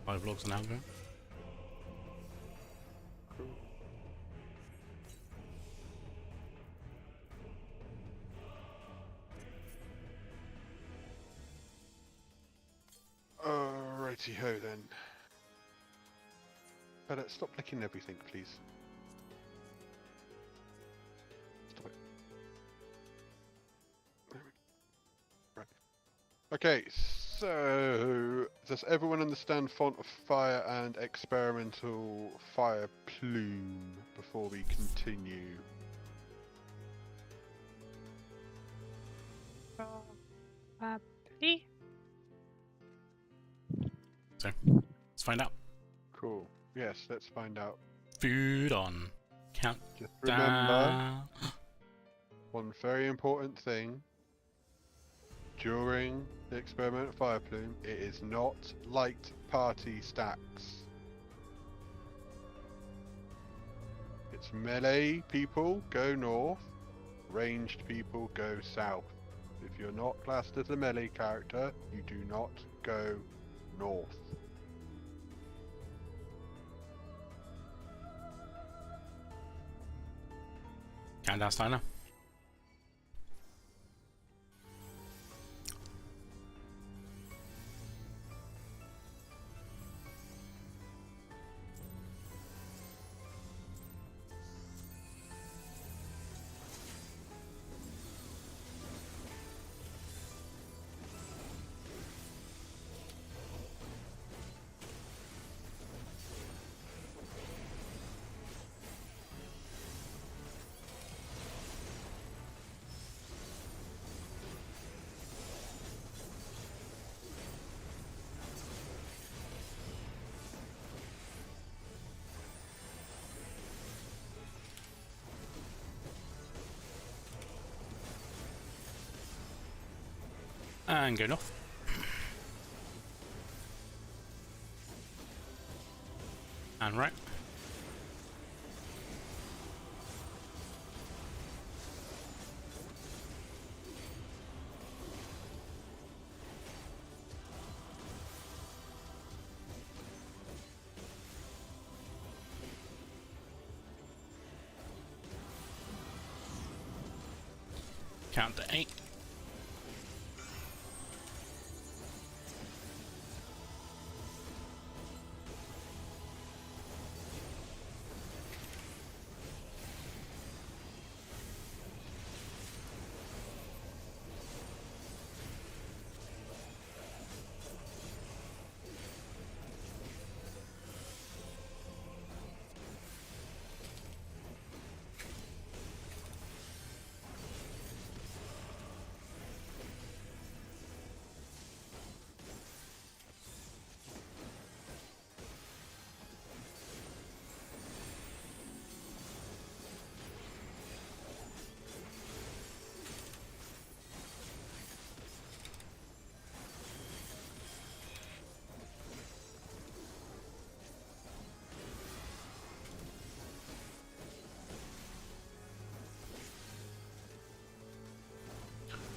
5 logs an hour. Cool. Alrighty ho then. But stop licking everything, please. Stop it. There we go. Right. Okay, so does everyone understand font of fire and experimental fire plume before we continue? Probably. So, let's find out. Cool. Yes, let's find out. Food on. Count Just remember down. one very important thing. During the experimental fire plume, it is not light party stacks. It's melee people go north, ranged people go south. If you're not classed as a melee character, you do not go north. Countdown timer. And go north. And right. Count to 8.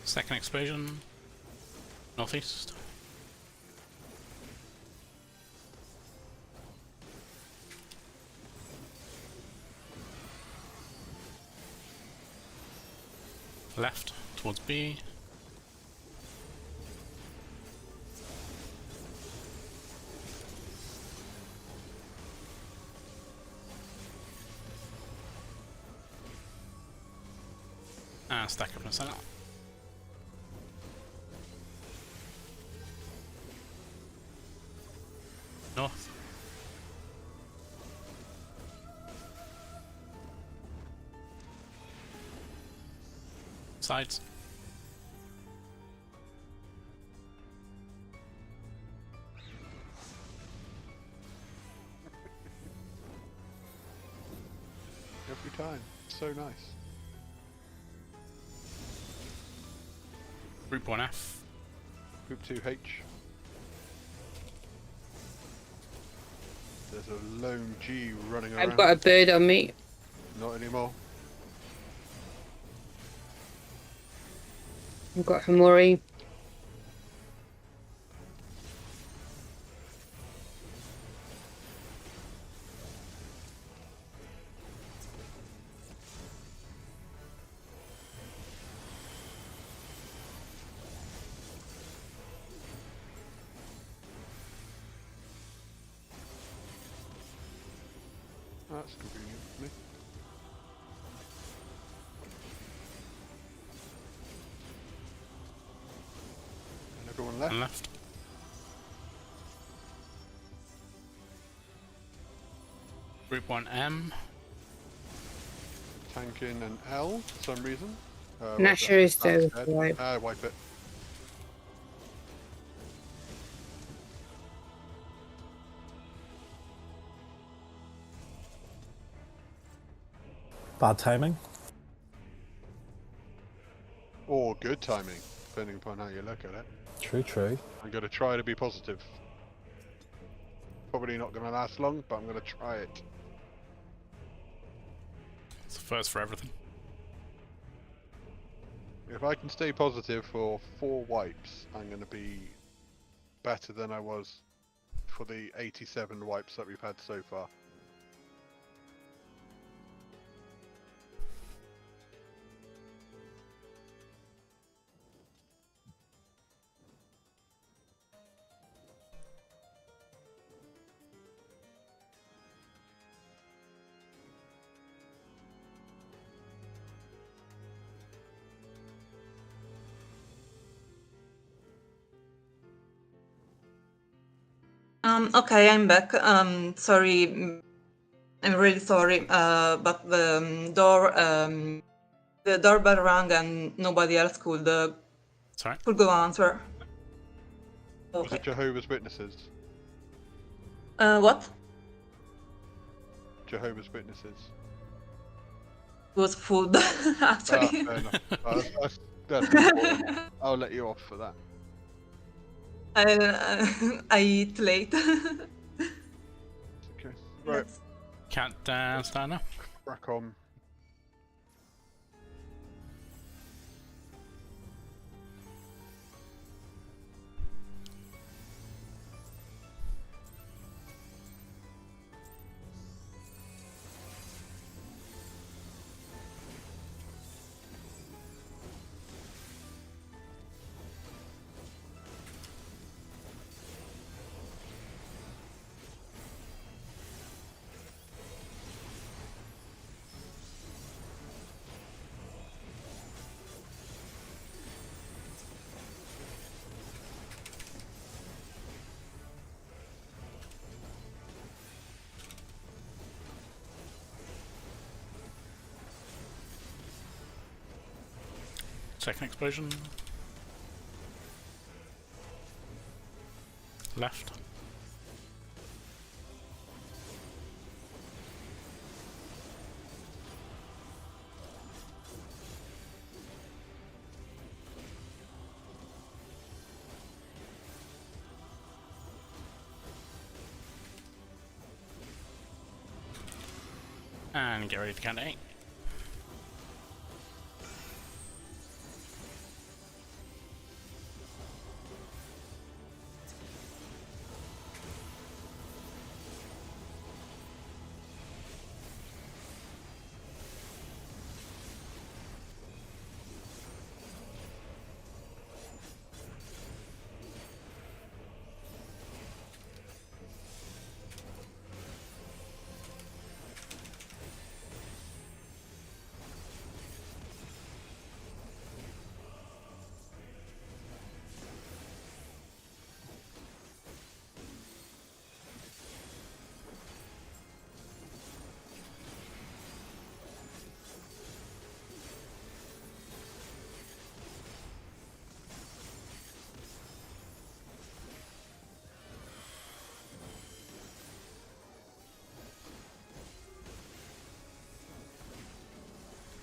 Second explosion. Northeast. Left towards B. And stack up in the center. North. Sides. Every time. So nice. Group 1F. Group 2H. There's a lone G running around. I've got a bird on me. Not anymore. I've got Hamori. That's convenient for me. And everyone left. And left. Group 1M. Tanking an L for some reason. Not sure it's the wipe. Wipe it. Bad timing. Or good timing, depending upon how you look at it. True, true. I'm going to try to be positive. Probably not going to last long, but I'm going to try it. It's the first for everything. If I can stay positive for 4 wipes, I'm going to be better than I was for the 87 wipes that we've had so far. Okay, I'm back. Sorry, I'm really sorry, but the doorbell rang and nobody else Sorry. could go answer. Was Okay. it Jehovah's Witnesses? What? Jehovah's Witnesses. It was food, actually. Fair enough. That's important. I'll let you off for that. I eat late. Okay. Right, Yes. Countdown start now. crack on. Second explosion. Left. And get ready to count to 8.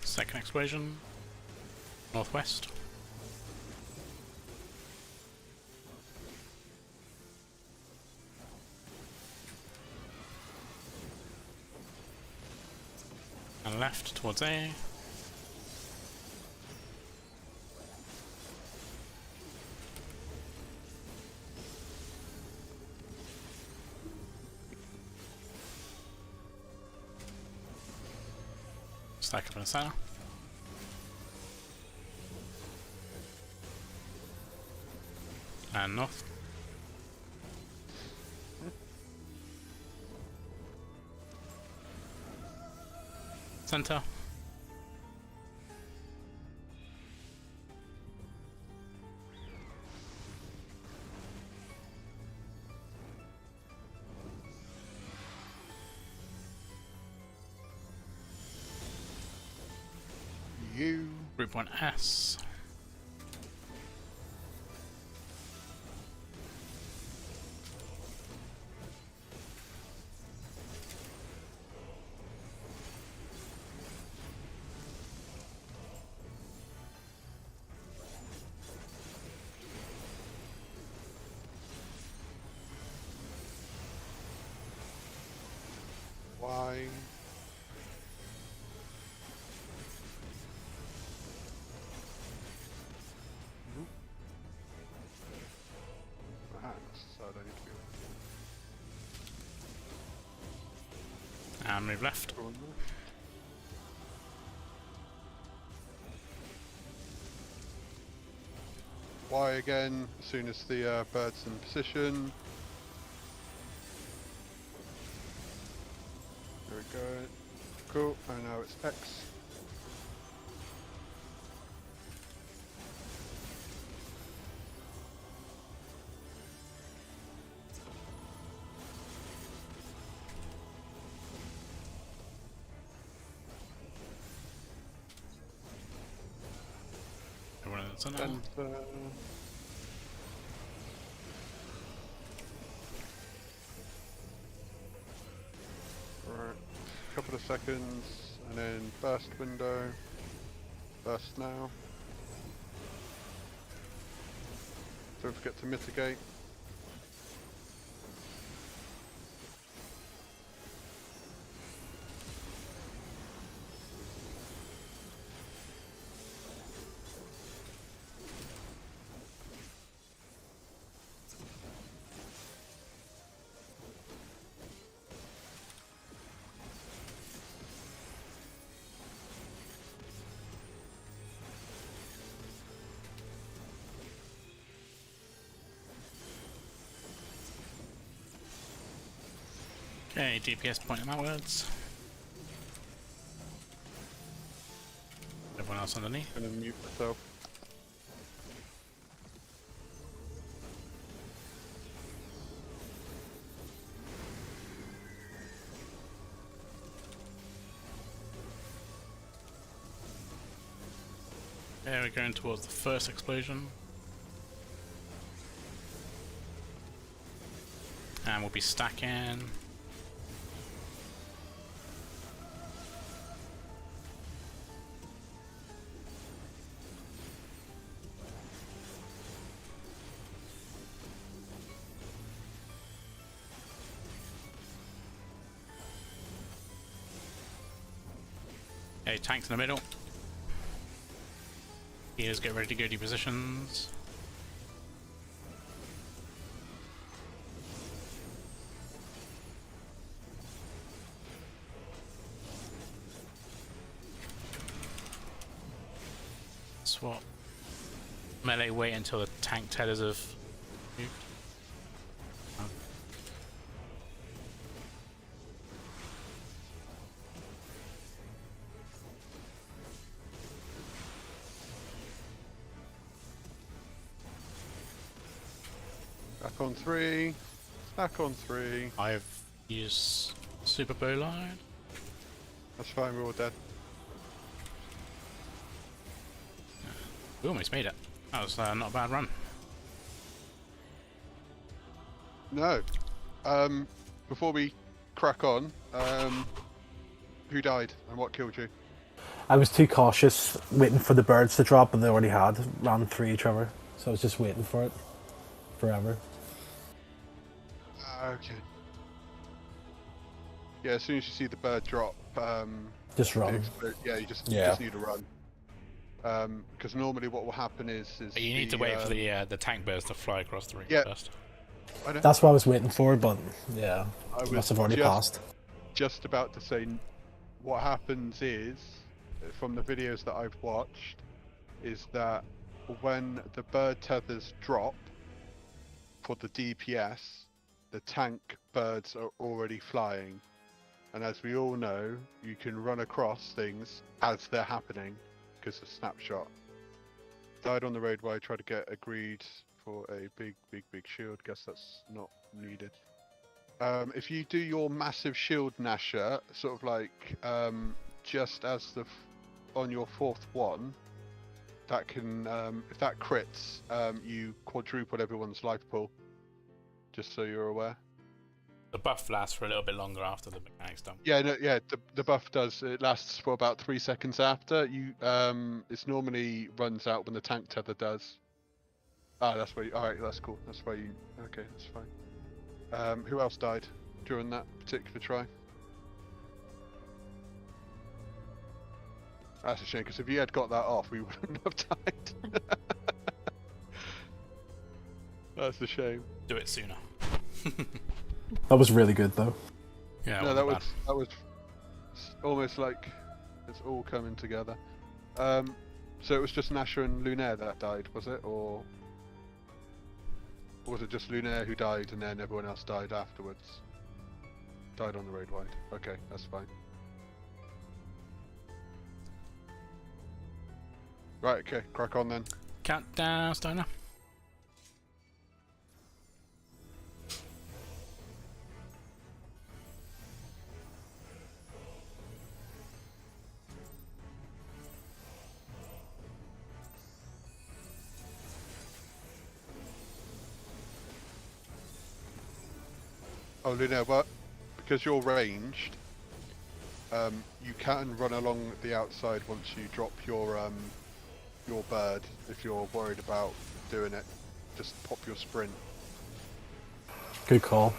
Second explosion. Northwest. And left towards A. Stack up in the center. And north. Center. You. Group 1S. Y. So I don't need to be And move left. on there. Y again, as soon as the bird's in position. There we go. Cool, and now it's X. Everyone in the center. And right, couple of seconds, and then burst window. Burst now. Don't forget to mitigate. Okay, DPS pointing outwards. Everyone else underneath. Gonna mute myself. Okay, we're going towards the first explosion. And we'll be stacking. Okay, tanks in the middle. Healers get ready to go to positions. Swap. Melee wait until the tank tethers have moved. Oh. Back on 3. Back on 3. I've used super bowline. That's fine, we're all dead. We almost made it. That was not a bad run. No. Before we crack on, who died and what killed you? I was too cautious, waiting for the birds to drop, and they already had ran through each other. So I was just waiting for it forever. Okay. Yeah, as soon as you see the bird drop, Just run. yeah, you just need to run. Because normally what will happen is But you need to wait for the tank birds to fly across the ring first. I know. That's what I was waiting for, but yeah, I was must have already passed. Just about to say, what happens is, from the videos that I've watched, is that when the bird tethers drop for the DPS, the tank birds are already flying, And as we all know, you can run across things as they're happening because of snapshot. Died on the roadway, tried to get agreed for a big shield. Guess that's not needed. If you do your massive shield nasher, sort of like just as on your 4th one, that can, if that crits, you quadruple everyone's life pool. Just so you're aware. The buff lasts for a little bit longer after the mechanic's done. Yeah, no, yeah. The buff does. It lasts for about 3 seconds after you. It's normally runs out when the tank tether does. Ah, that's where. All right, that's cool. That's where you. Okay, that's fine. Who else died during that particular try? That's a shame because if you had got that off, we wouldn't have died. That's a shame. Do it sooner. That was really good though. Yeah. No, that was almost like it's all coming together. So it was just Nasher and Lunaire that died, was it, or was it just Lunaire who died and then everyone else died afterwards? Died on the road wide. Okay, that's fine. Right, okay, crack on then. Countdown, Steiner. Oh, Lunaire, but because you're ranged, you can run along the outside once you drop your bird. If you're worried about doing it, just pop your sprint. Good call.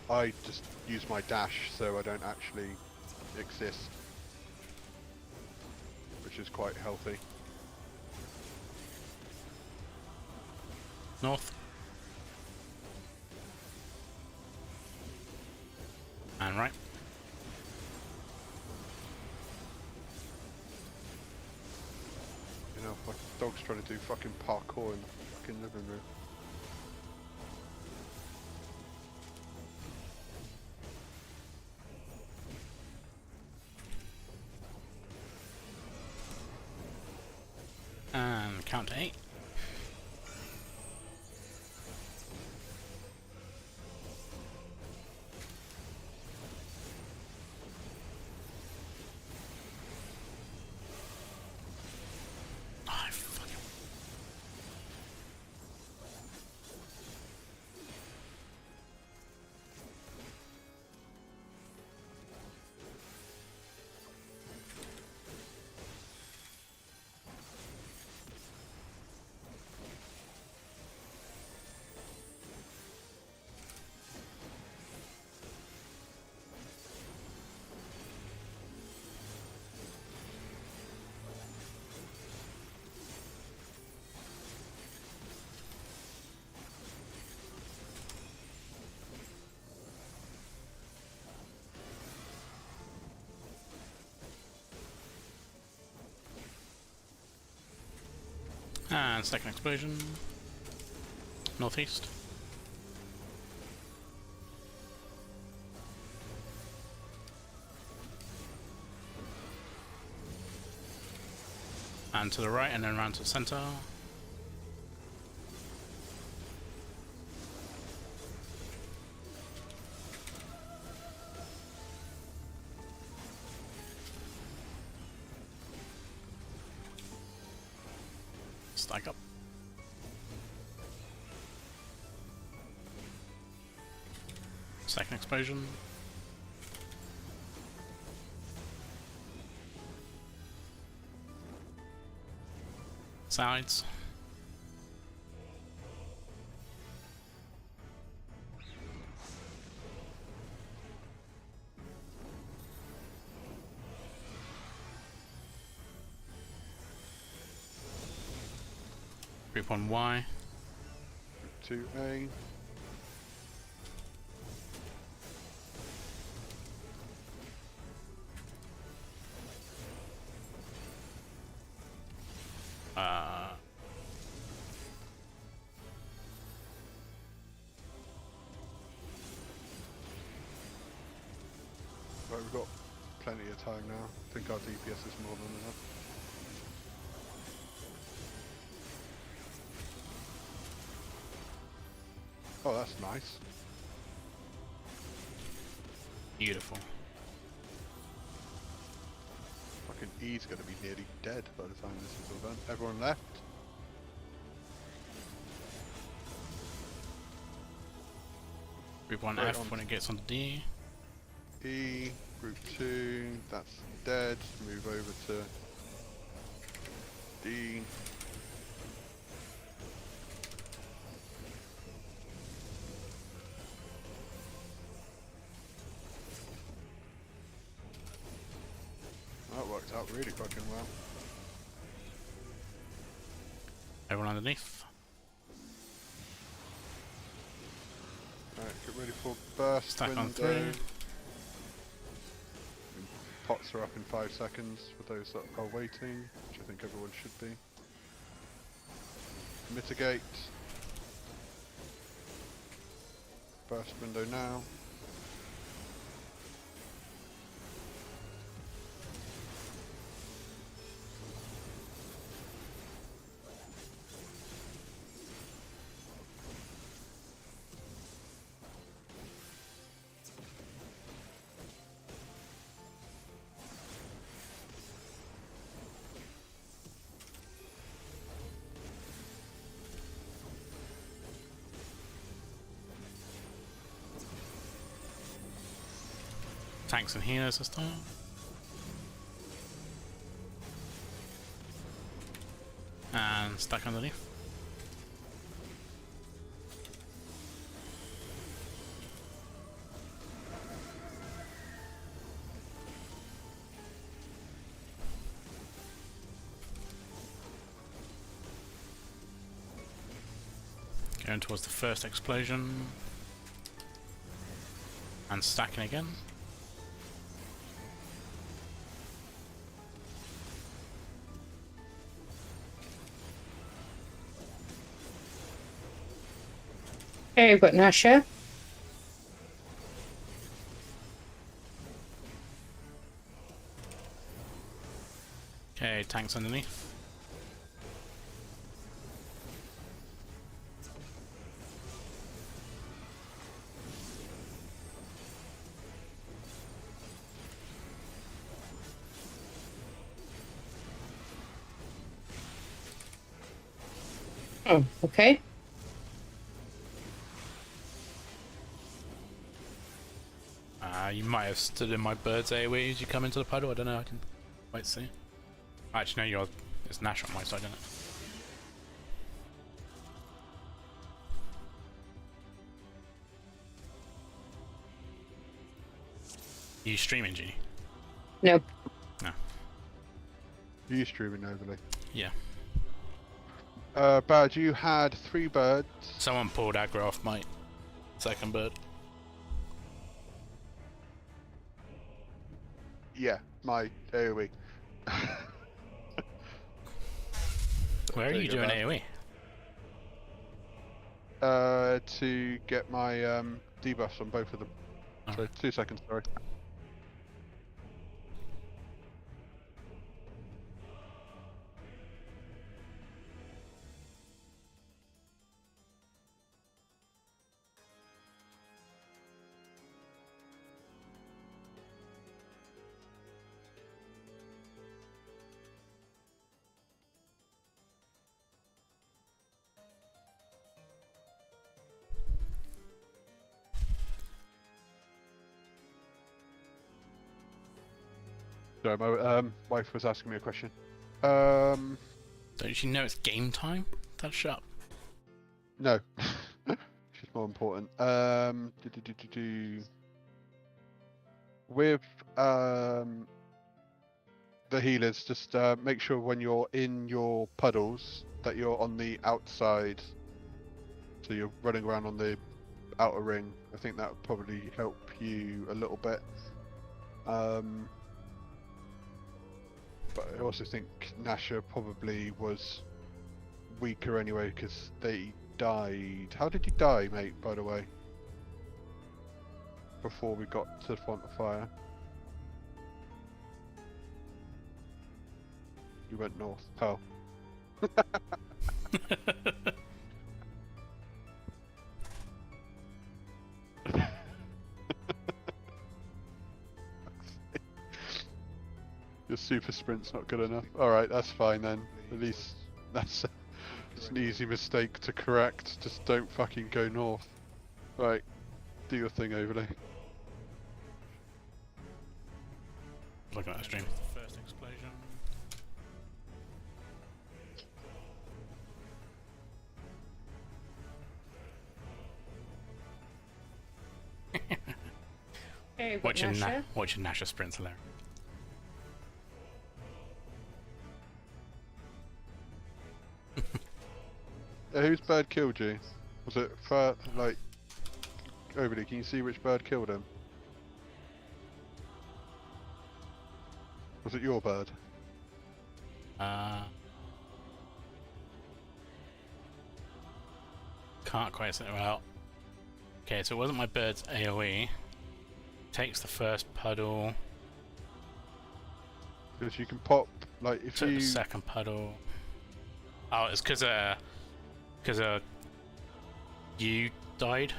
I just use my dash so I don't actually exist, which is quite healthy. North. And right. You know, my dog's trying to do fucking parkour in the fucking living room. And count to 8. And second explosion. Northeast. And to the right, and then round to the center. Stack up. Second explosion. Sides. Group on Y. 2A. plenty of time now. I think our DPS is more than enough. Oh, that's nice. Beautiful. Fucking E's gonna be nearly dead by the time this is all done. Everyone left? Group 1 Right F on. when it gets on D. E, group 2, that's dead. Move over to D. That worked out really fucking well. Everyone underneath. Alright, get ready for burst Stack window. on 3. Pots are up in 5 seconds for those that are waiting, which I think everyone should be. Mitigate. Burst window now. Tanks and healers this time. And stack underneath. Going towards the first explosion. And stacking again. Okay, we've got Nasha. Okay, tanks underneath. Oh, okay. You might have stood in my bird's AoE as you come into the puddle. I don't know. I can quite see. Actually, no, you're. It's Nash on my side, isn't it? Are you streaming, Genie? No. No. Are you streaming overlay? Yeah. Bad, you had 3 birds. Someone pulled aggro off my second bird. Yeah, my AoE. Where are you doing AoE? To get my debuffs on both of them. So Alright. 2 seconds, sorry. Sorry, my wife was asking me a question. Don't you know it's game time? That's shut up. No. She's more important. With the healers, just make sure when you're in your puddles that you're on the outside. So you're running around on the outer ring. I think that would probably help you a little bit. But I also think Nasha probably was weaker anyway because they died. How did you die, mate, by the way? Before we got to the Font of Fire. You went north. Oh. Your super sprint's not good enough. Alright, that's fine then. At least that's an easy mistake to correct. Just don't fucking go north. Right, do your thing, Overlay. Looking at the stream. First explosion. Okay, we've got Watching Nasha. watching Nasha sprint's hilarious. Whose bird killed you? Was it far, like, Overlay, can you see which bird killed him? Was it your bird? Can't quite say well. Okay, so it wasn't my bird's AoE. Takes the first puddle. Because you can pop, like, if Took you... the second puddle. Oh, it's because you died.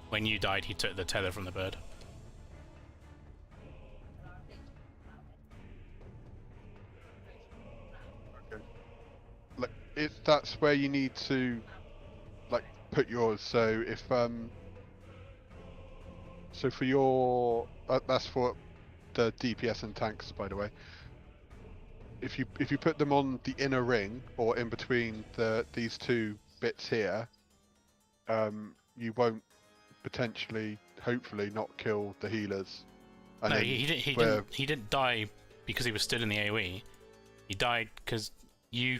When you died, he took the tether from the bird. Like, that's where you need to, like, put yours. So if so for your that's for the DPS and tanks, by the way. If you put them on the inner ring or in between these two bits here, you won't potentially, hopefully, not kill the healers. And No, then he didn't die because he was stood in the AoE. He died because you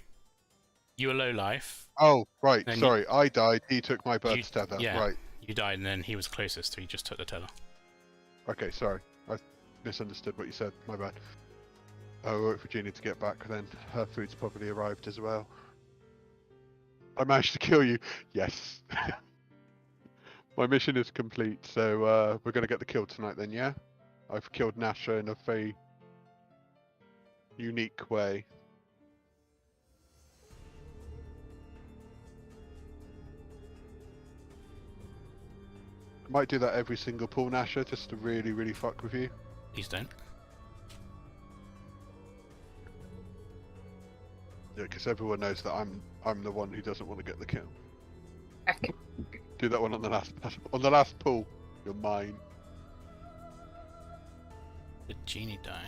were low life. Oh, right. Then Sorry, I died. He took my bird's tether. Yeah, Right. you died and then he was closest, so he just took the tether. Okay, sorry. I misunderstood what you said. My bad. I'll wait for Jeannie to get back then. Her food's probably arrived as well. I managed to kill you. Yes. My mission is complete, so we're going to get the kill tonight then, yeah? I've killed Nasha in a very unique way. I might do that every single pull, Nasha, just to really, really fuck with you. Please don't. Yeah, because everyone knows that I'm the one who doesn't want to get the kill. Okay. Do that one on the last pull. You're mine. Did Genie die?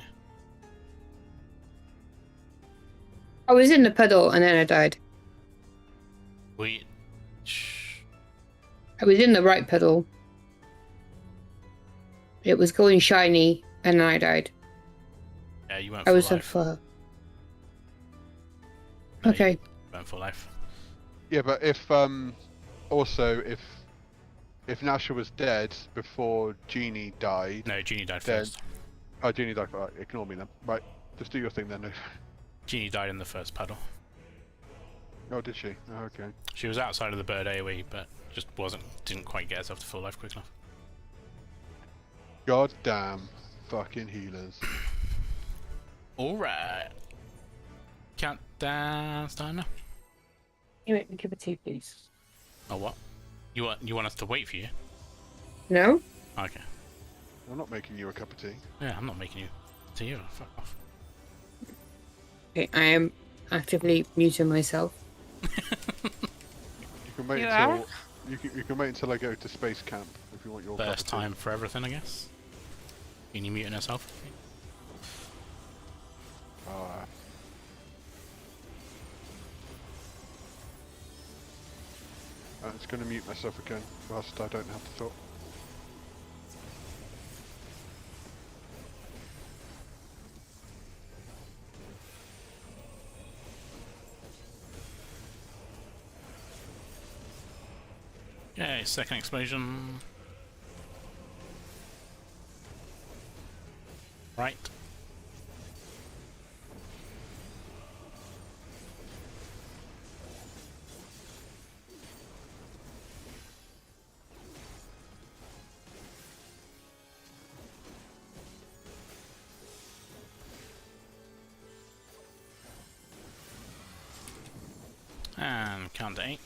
I was in the puddle and then I died. I was in the right puddle. It was going shiny and then I died. Yeah, you went I for was on life. fire. No, Okay. You went for life. Yeah, but if also if Nasha was dead before Genie died. No, Genie died then, first. Oh, Genie died. Right, ignore me then. Right, just do your thing then. Genie died in the first puddle. Oh, did she? Oh, okay. She was outside of the bird AoE, but just didn't quite get herself to full life quick enough. God damn fucking healers. Alright. Countdown starting now. You make me give a tea, please. Oh, what? You want us to wait for you? No? Okay. I'm not making you a cup of tea. Yeah, I'm not making you tea. Fuck off. Okay, I am actively muting myself. You can wait You until are? you can wait until I go to space camp if you want your cup of First tea. time for everything, I guess. Can you muting herself? Alright. I'm just going to mute myself again, whilst I don't have to talk. Yay, second explosion. Right. And count to 8.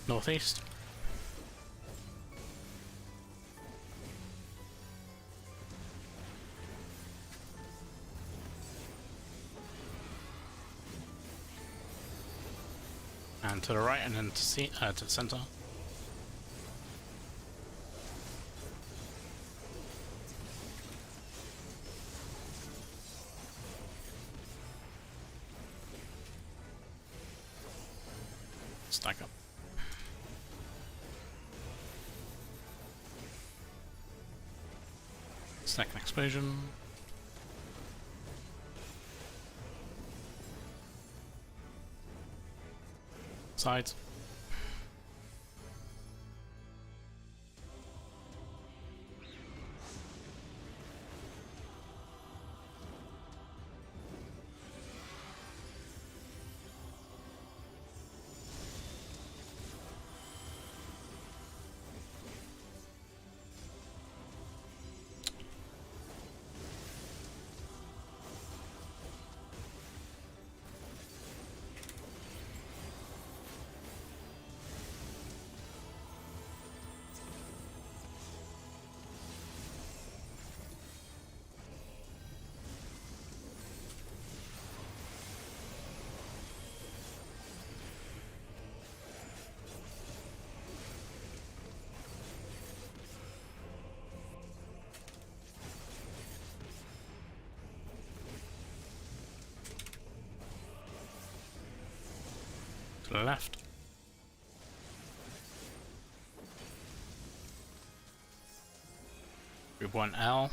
Northeast. And to the right, and then to the center. Stack up. Second explosion. Sides. To the left. Group 1L.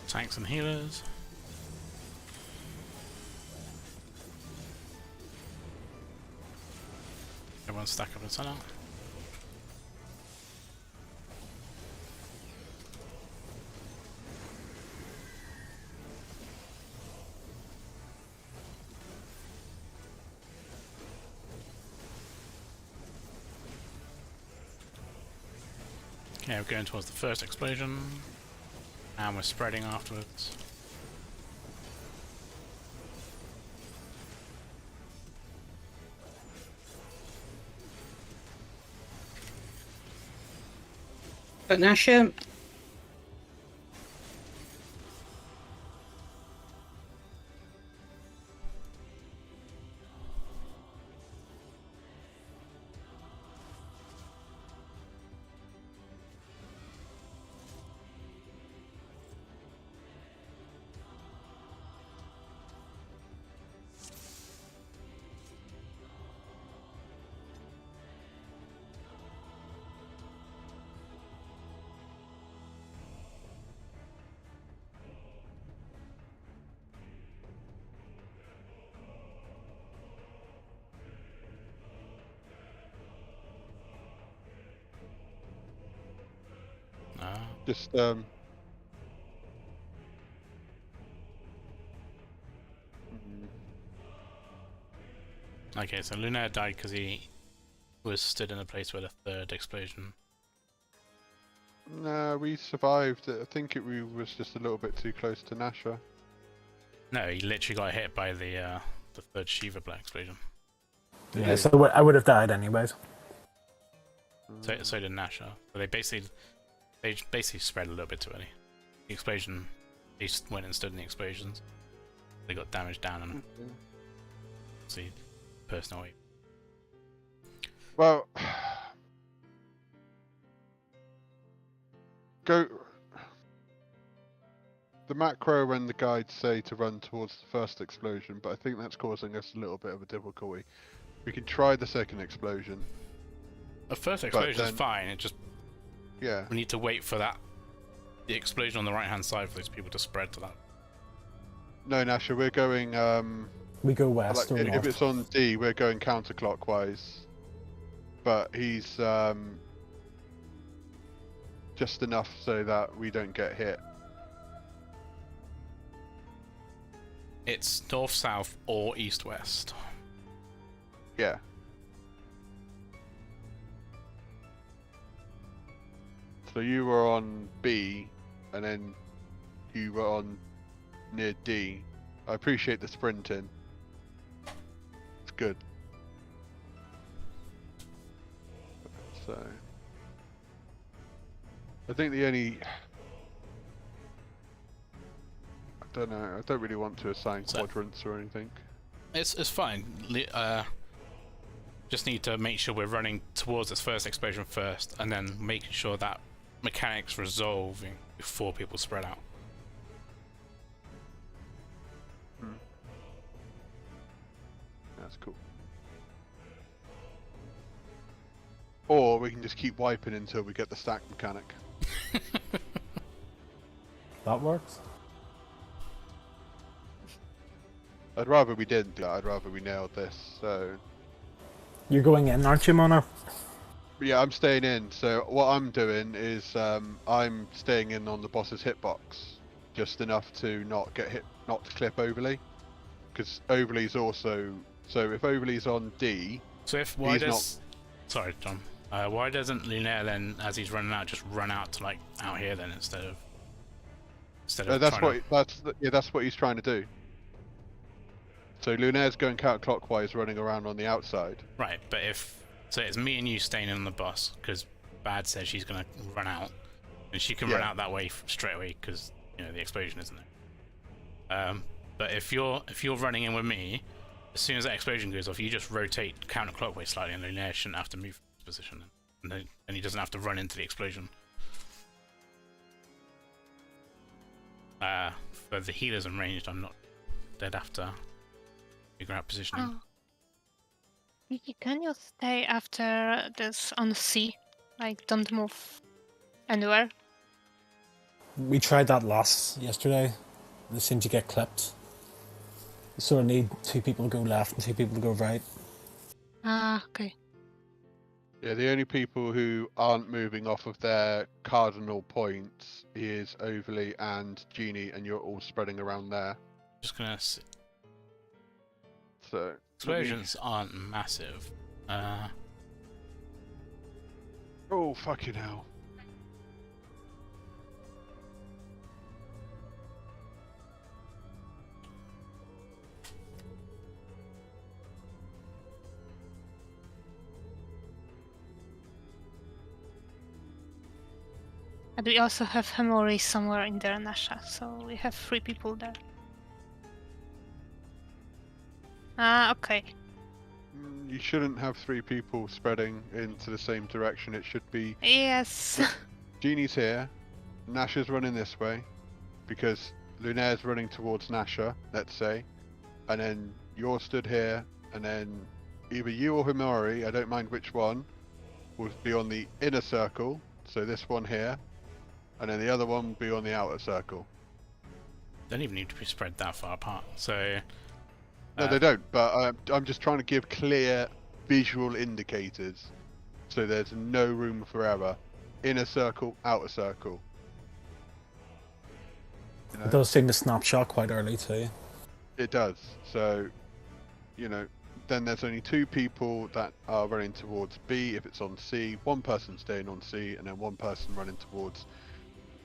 Tanks and healers. Everyone stack up in the center. Okay, we're going towards the first explosion. And we're spreading afterwards. But Nasha, Just Okay, so Lunaire died because he was stood in a place where the third explosion. no, we survived it. I think we was just a little bit too close to Nasha. No, he literally got hit by the third Shiva black explosion. Yeah, so I would have died anyways. So did Nasha. But they basically spread a little bit too early. The explosion, they just went and stood in the explosions. They got damaged down and see personal weight. Well, go. The macro and the guides say to run towards the first explosion, but I think that's causing us a little bit of a difficulty. We can try the second explosion. The first explosion is fine. It just we need to wait for the explosion on the right hand side for those people to spread to that. No, Nasha, we're going. We go west or if north. it's on D, we're going counterclockwise. But he's just enough so that we don't get hit. It's north-south or east-west. Yeah. So you were on B, and then you were on near D. I appreciate the sprinting. It's good. So I think the only... I don't know, I don't really want to assign quadrants or anything. It's fine. Just need to make sure we're running towards this first explosion first, and then making sure that mechanics resolving before people spread out. That's cool. Or we can just keep wiping until we get the stack mechanic. That works. I'd rather we didn't do that. I'd rather we nailed this. So You're going in, aren't you, Mono? yeah, I'm staying in. So what I'm doing is I'm staying in on the boss's hitbox, just enough to not get hit, not to clip overly, because overly's also. So if overly's on D, so if why does sorry, Tom. Why doesn't Lunaire then, as he's running out, just run out to like out here then instead of that's what he's trying to do. So Lunaire's going counterclockwise, running around on the outside. Right, but so it's me and you staying in on the bus because Bad says she's gonna run out, and she can run out that way straight away because the explosion isn't there. But if you're running in with me, as soon as that explosion goes off, you just rotate counterclockwise slightly, and Lunaire shouldn't have to move his position, and he doesn't have to run into the explosion. For the healers and ranged, they'd have to figure out positioning. Can you stay after this on C? Like, don't move anywhere? We tried that yesterday. They seemed to get clipped. You sort of need 2 people to go left and 2 people to go right. Okay. Yeah, the only people who aren't moving off of their cardinal points is Overly and Genie, and you're all spreading around there. Just gonna see. So Explosions aren't massive. Oh, fucking hell. And we also have Hemori somewhere in there, Nasha, so we have 3 people there. Okay. You shouldn't have 3 people spreading into the same direction. It should be... Yes. Genie's here, Nasha's running this way, because Lunaire's running towards Nasha, let's say, and then you're stood here, and then either you or Himori, I don't mind which one, will be on the inner circle, so this one here, and then the other one will be on the outer circle. They don't even need to be spread that far apart, so... No, they don't, but I'm just trying to give clear visual indicators, so there's no room for error. Inner circle, outer circle. You know? It does seem to snapshot quite early too. It does. So, you know, then there's only 2 people that are running towards B if it's on C, 1 person staying on C, and then 1 person running towards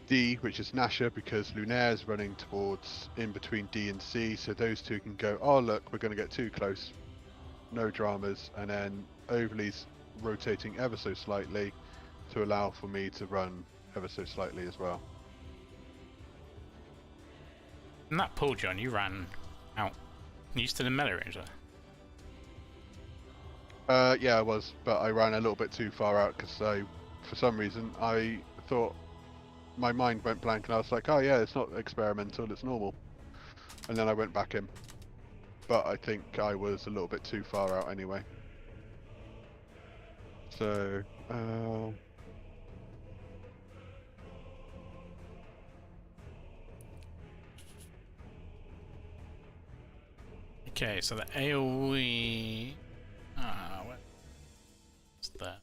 D, which is Nasher, because Lunaire is running towards in between D and C, so those 2 can go, oh look, we're going to get too close, no dramas, and then Overly's rotating ever so slightly to allow for me to run ever so slightly as well. And that pull, John, you ran out. You still in melee range there? Yeah, I was, but I ran a little bit too far out because for some reason, I thought my mind went blank and I was like, oh yeah, it's not experimental, it's normal. And then I went back in. But I think I was a little bit too far out anyway. So, Okay, so the AoE... what's that?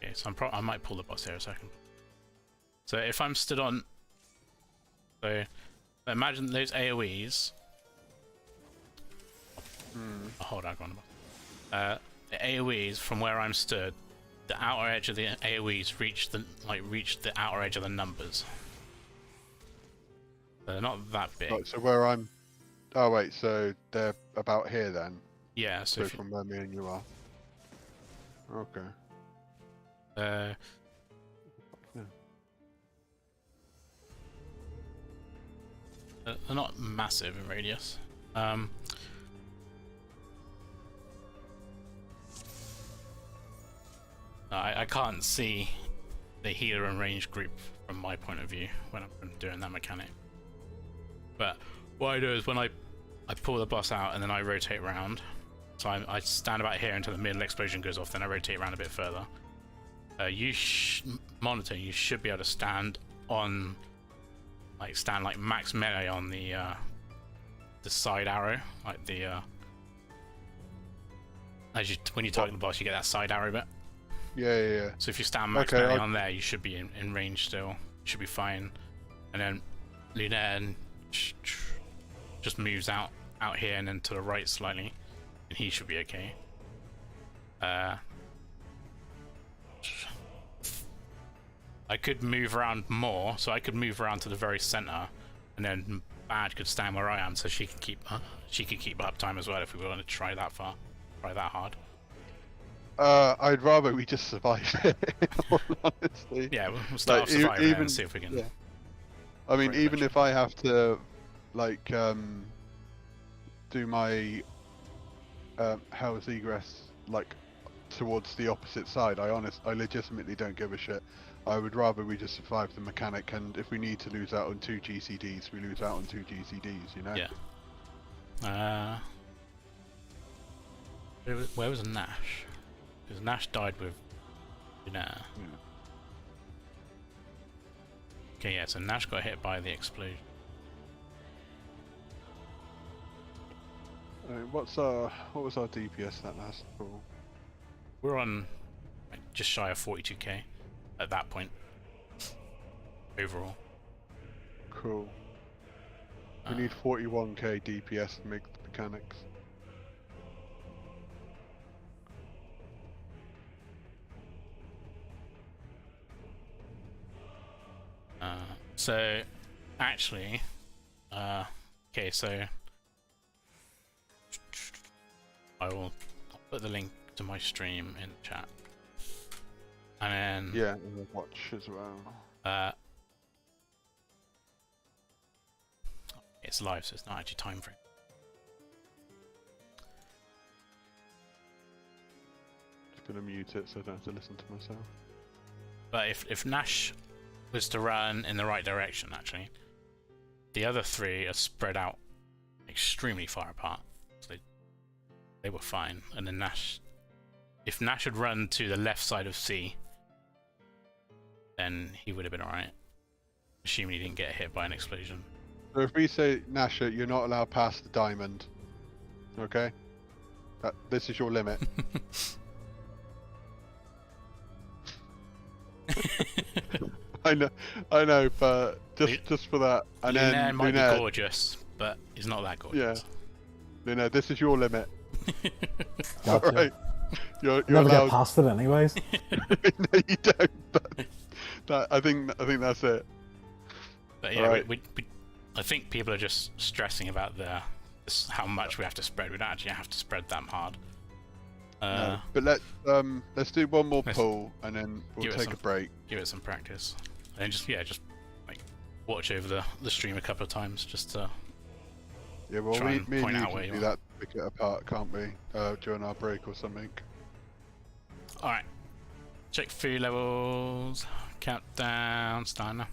Okay, so I might pull the boss here a second. So if I'm stood on... So, imagine those AoEs... Oh, hold on, go on. The AoEs from where I'm stood, the outer edge of the AoEs reach the outer edge of the numbers. They're not that big. right, so where I'm... Oh wait, so they're about here then? Yeah, so So if from where me and you are. Okay. yeah. They're not massive in radius. I can't see the healer and range group from my point of view when I'm doing that mechanic. But what I do is when I pull the boss out and then I rotate around. So I stand about here until the middle explosion goes off, then I rotate around a bit further. You monitor, you should be able to stand like max melee on the side arrow, like the when you target the boss, you get that side arrow bit. Yeah. So if you stand max melee on there, you should be in range still. You should be fine. And then Lunaire just moves out here and then to the right slightly, and he should be okay. I could move around more, so I could move around to the very center, and then Bad could stand where I am, so she could keep uptime as well if we were going to try that hard. I'd rather we just survive it, in all honesty. Yeah, we'll start off surviving and see if we can. Yeah. I mean, even if I have to, like, do my Hell's Egress, like, towards the opposite side, I legitimately don't give a shit. I would rather we just survive the mechanic, and if we need to lose out on 2 GCDs, we lose out on 2 GCDs, you know? Yeah. Where was Nash? Because Nash died with Lunaire. Yeah. Okay, yeah, so Nash got hit by the explosion. What was our DPS that last call? We're on just shy of 42k at that point overall. Cool. We need 41k DPS to make the mechanics. So actually, okay, so I'll put the link to my stream in the chat, and then Yeah, and the watch as well. It's live, so it's not actually time frame. Just gonna mute it so I don't have to listen to myself. But if Nash was to run in the right direction, actually, the other 3 are spread out extremely far apart. So they were fine. And then if Nash had run to the left side of C, then he would have been alright. Assuming he didn't get hit by an explosion. So if we say, Nasha, you're not allowed past the diamond, okay? This is your limit. I know, but just for that, and Lunaire then might Lunaire, be gorgeous, but he's not that gorgeous. Lunaire, this is your limit. Gotcha. All right, you're Never allowed. get past it anyways. No, you don't. But I think that's it. But yeah, Alright. I think people are just stressing about how much we have to spread. We don't actually have to spread that hard. No. But let's do one more let's pull, and then we'll give it take some- a break. Give it some practice, and just like watch over the stream a couple of times just to. Yeah, well, Try me and and point you out can where you do are. that, pick it apart, can't we? During our break or something. All right, check food levels. Countdown. Starting now.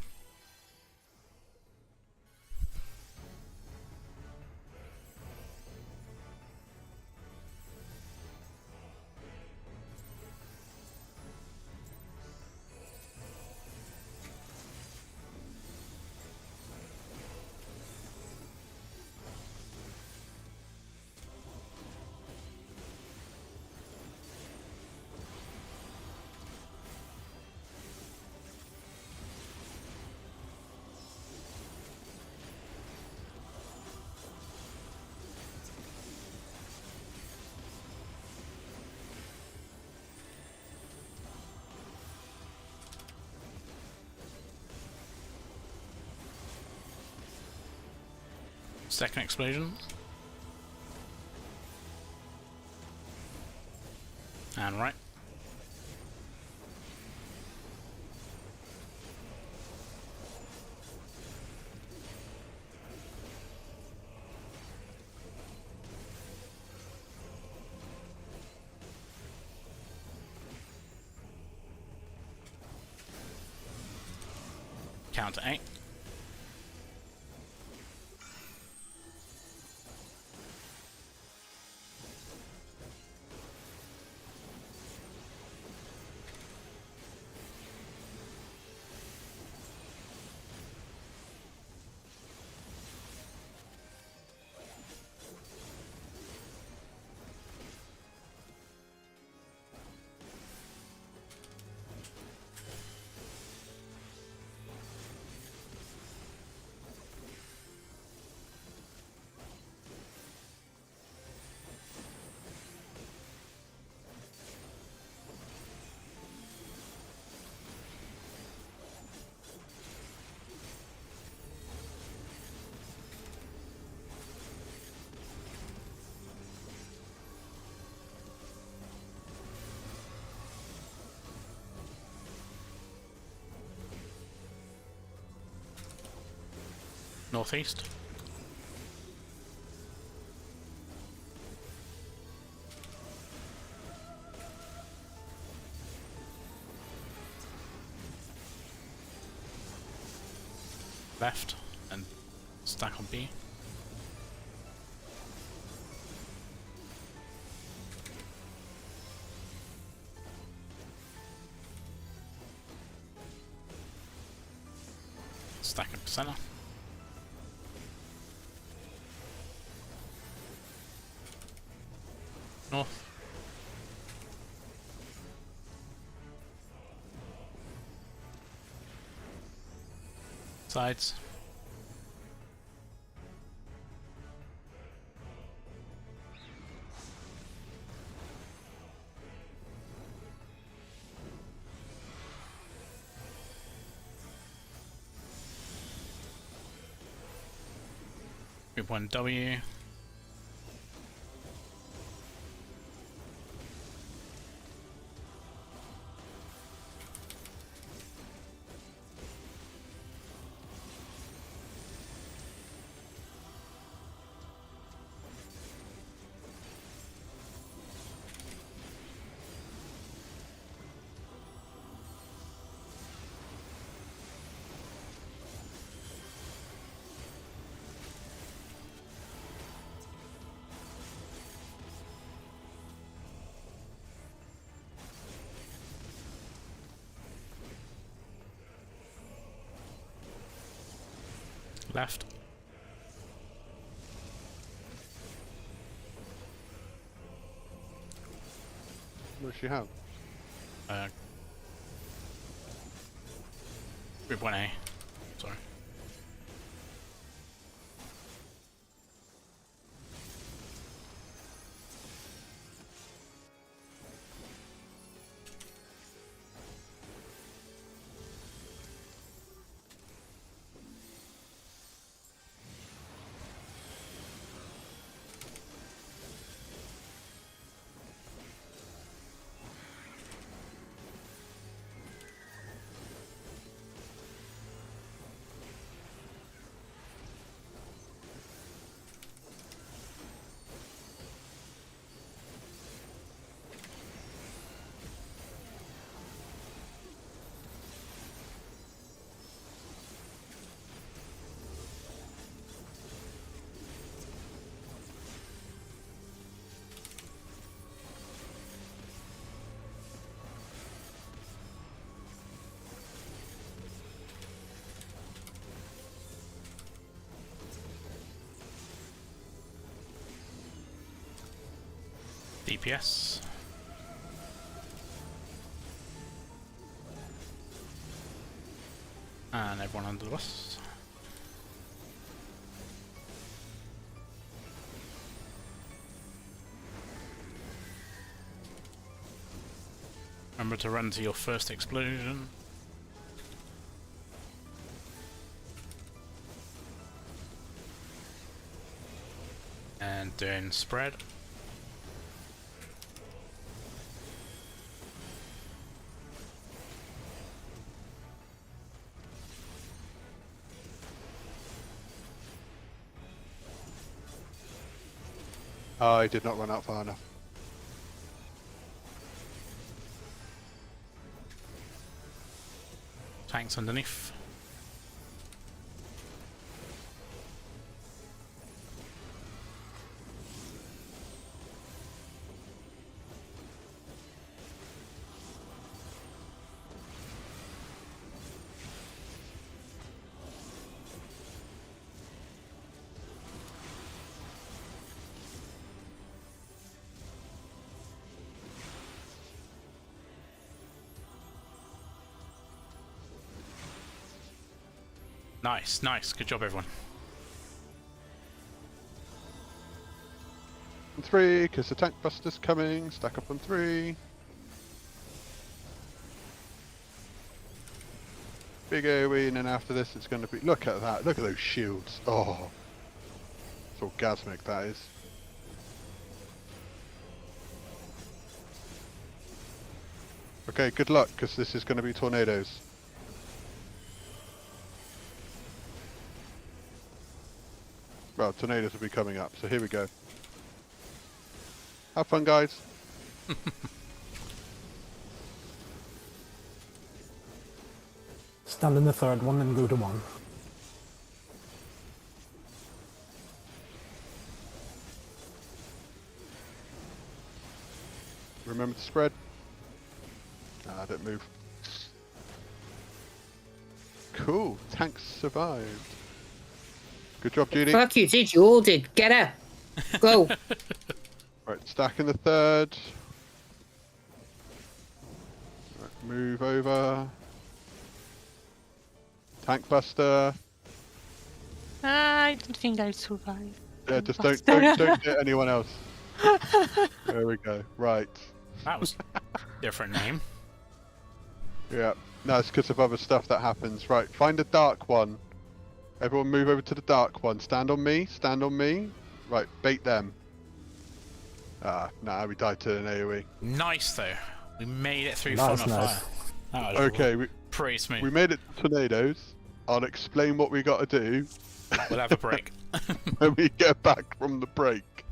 Second explosion. And right. Count to 8. Northeast. Left and stack on B. Stack in center. North. Sides. Group 1W. Left. What does she have? Group 1A. Sorry. DPS. And everyone under the bus. Remember to run to your first explosion. And doing spread. I did not run out far enough. Tanks underneath. Nice, nice. Good job, everyone. On 3, because the tank buster's coming. Stack up on 3. Big AoE, and then after this it's going to be... Look at that. Look at those shields. Oh. It's orgasmic, that is. Okay, good luck, because this is going to be tornadoes. Well, tornadoes will be coming up, so here we go. Have fun, guys. Stand in the third one and go to 1. Remember to spread. Ah, don't move. Cool. Tanks survived. Good job, Judy. Fuck you, did you all did. Get her. Go. Right, stack in the third. Right, move over. Tank buster. I don't think I'll survive. Yeah, just don't hit anyone else. There we go. Right. That was different name. Yeah. No, it's because of other stuff that happens. Right, find a dark one. Everyone move over to the dark one. Stand on me. Stand on me. Right, bait them. Ah, nah, we died to an AoE. Nice though. We made it through Nice, Fun of nice. Fire. That was Okay, pretty smooth. we made it to tornadoes. I'll explain what we got to do We'll have a break. when we get back from the break.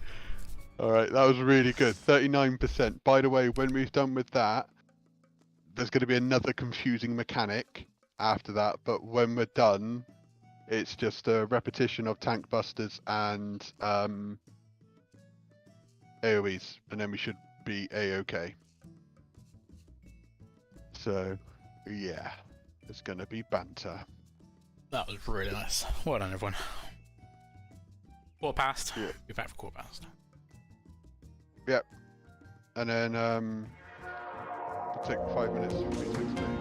Alright, that was really good. 39%. By the way, when we've done with that, there's going to be another confusing mechanic after that, but when we're done, it's just a repetition of tank busters and AoEs, and then we should be A-OK. So, yeah, it's going to be banter. That was really nice. Well done, everyone. Quarter past. Yeah. Be back for quarter past. Yep. And then, it'll take 5 minutes for me to explain.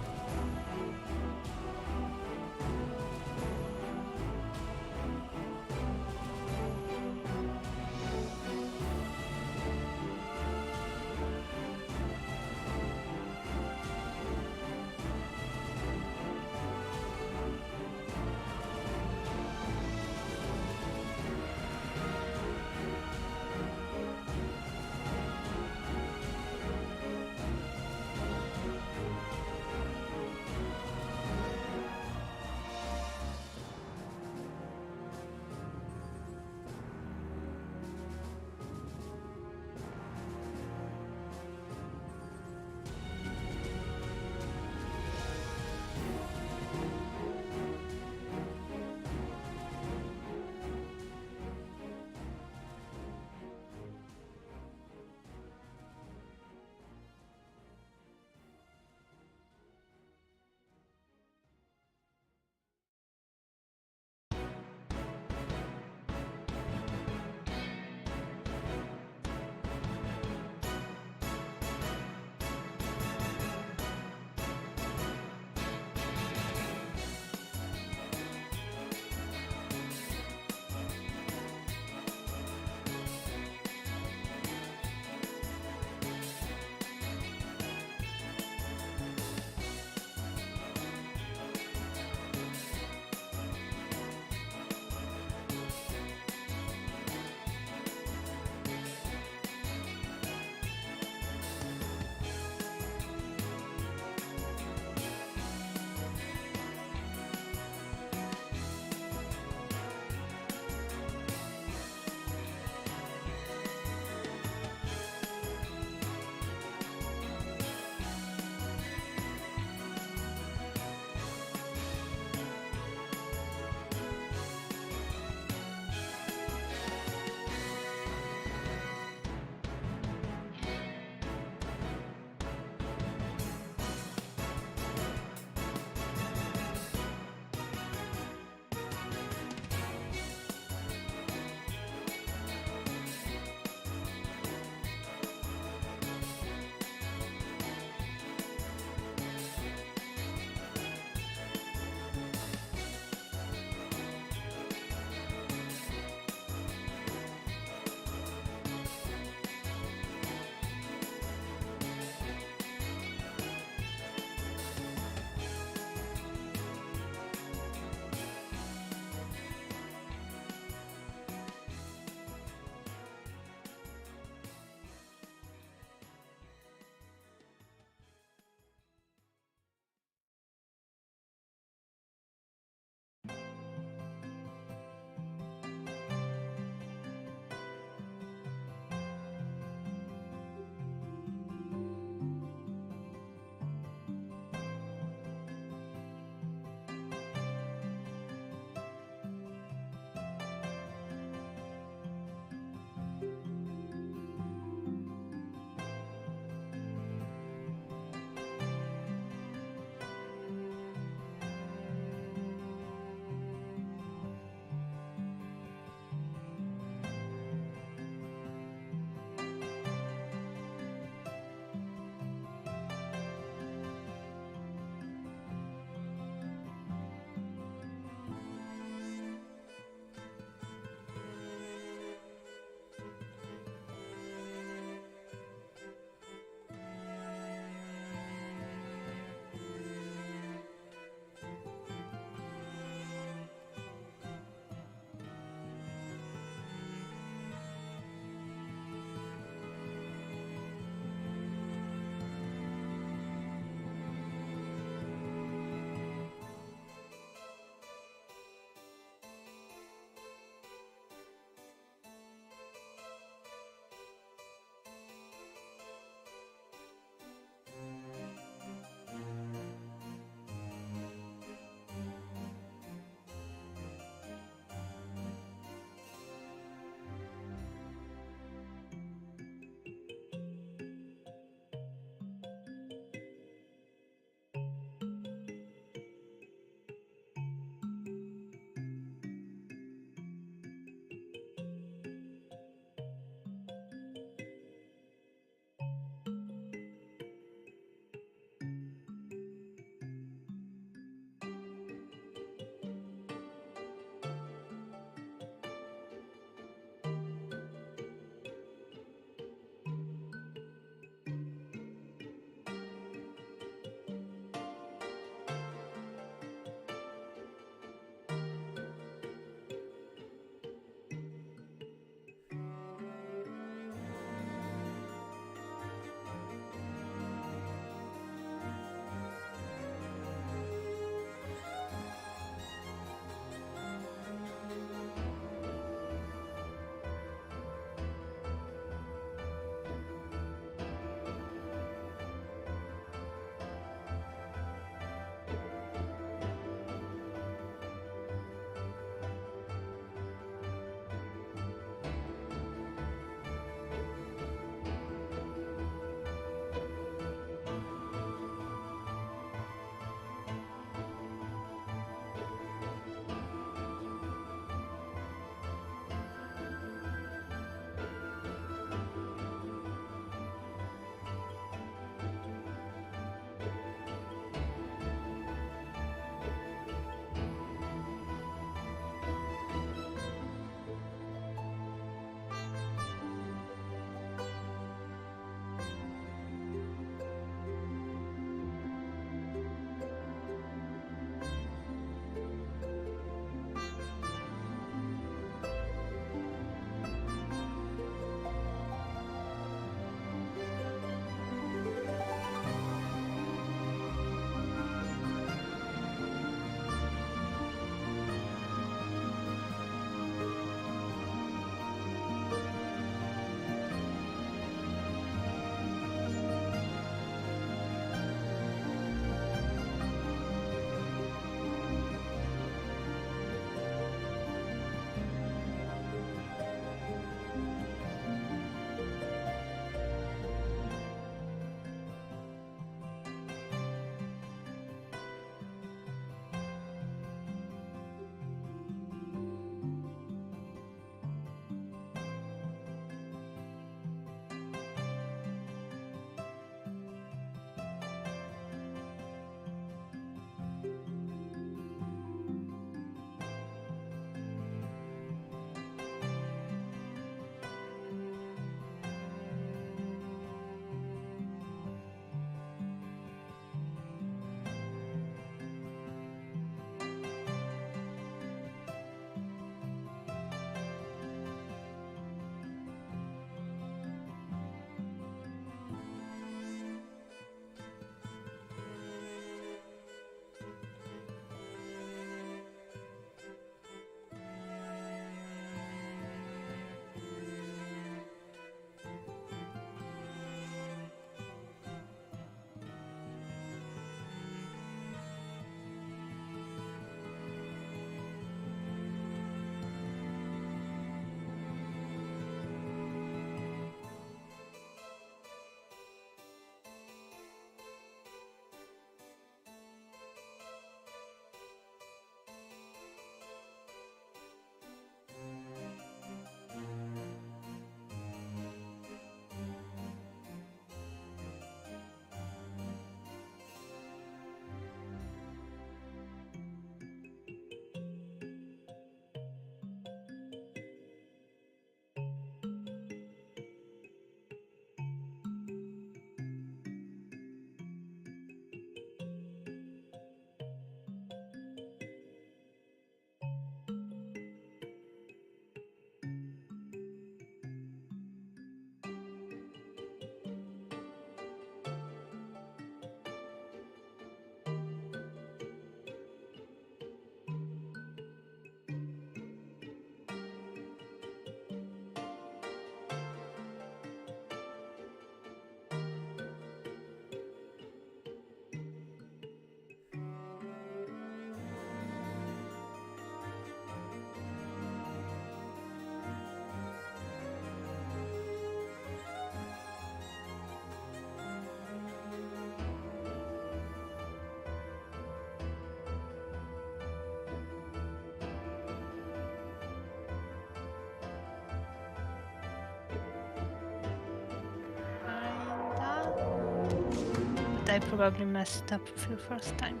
I probably messed up for the first time.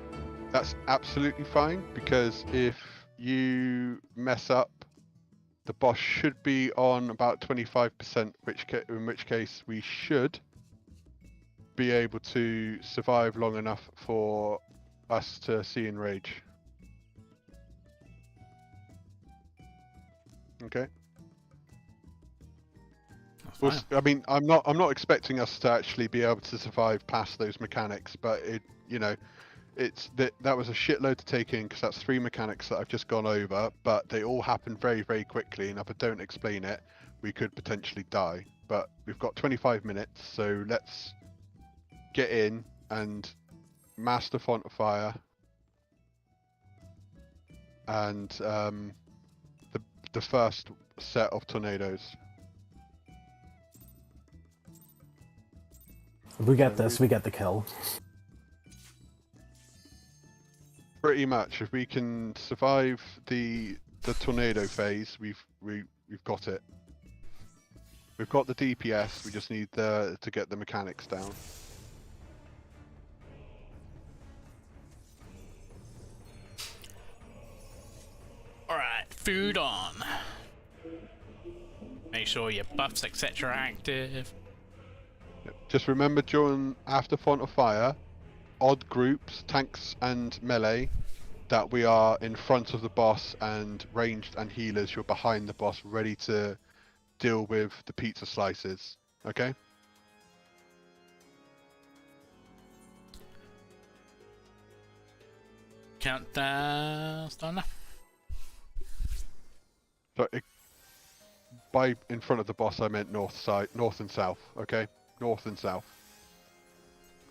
That's absolutely fine, because if you mess up, the boss should be on about 25%, in which case we should be able to survive long enough for us to see Enrage. Okay. Fine. I mean, I'm not expecting us to actually be able to survive past those mechanics, but that was a shitload to take in, because that's 3 mechanics that I've just gone over, but they all happen very, very quickly, and if I don't explain it, we could potentially die. But we've got 25 minutes, so let's get in and master Font of Fire and the first set of tornadoes. If we get this, we get the kill. Pretty much, if we can survive the tornado phase, we've got it. We've got the DPS. We just need to get the mechanics down. All right, food on. Make sure your buffs, etc., are active. Just remember, after Font of Fire, odd groups, tanks and melee, that we are in front of the boss, and ranged and healers, you're behind the boss, ready to deal with the pizza slices. Okay? Countdown done. So by in front of the boss, I meant north and south. Okay, north and south,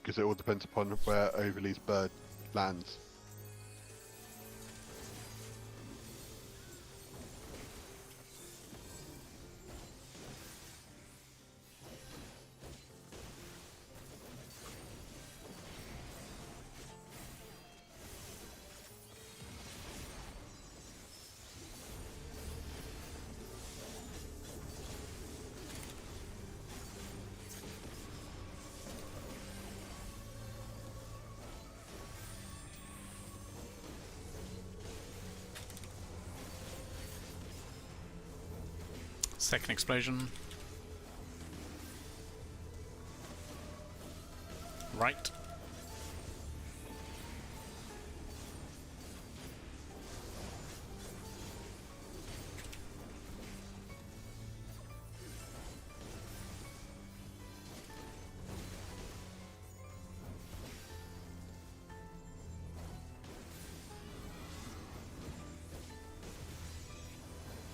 because it all depends upon where Overly's bird lands. Second explosion. Right.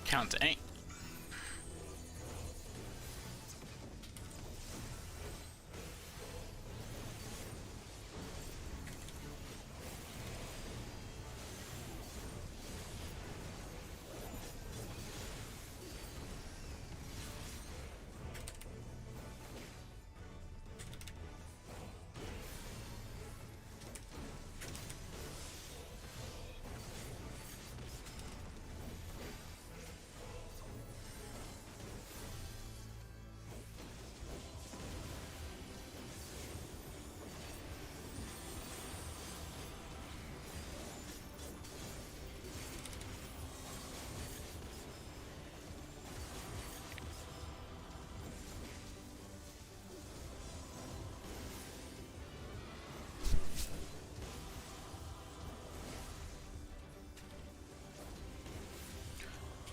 Count to 8.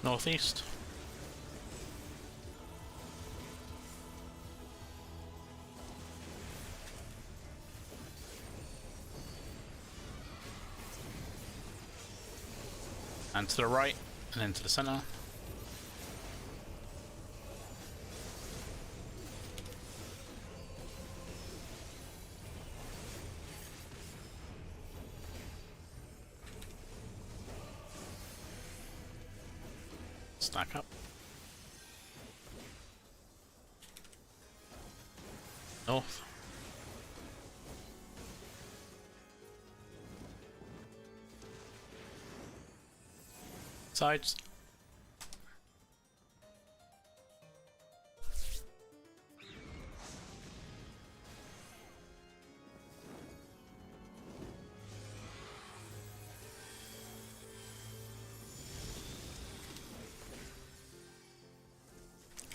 Northeast. And to the right, and then to the center. Stack up. North. Sides.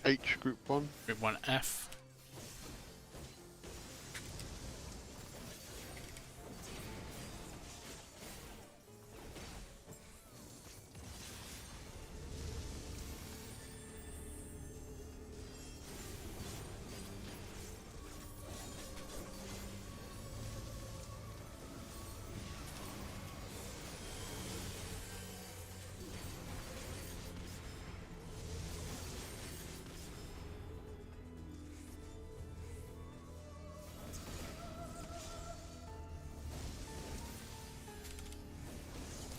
H, Group 1. Group 1F.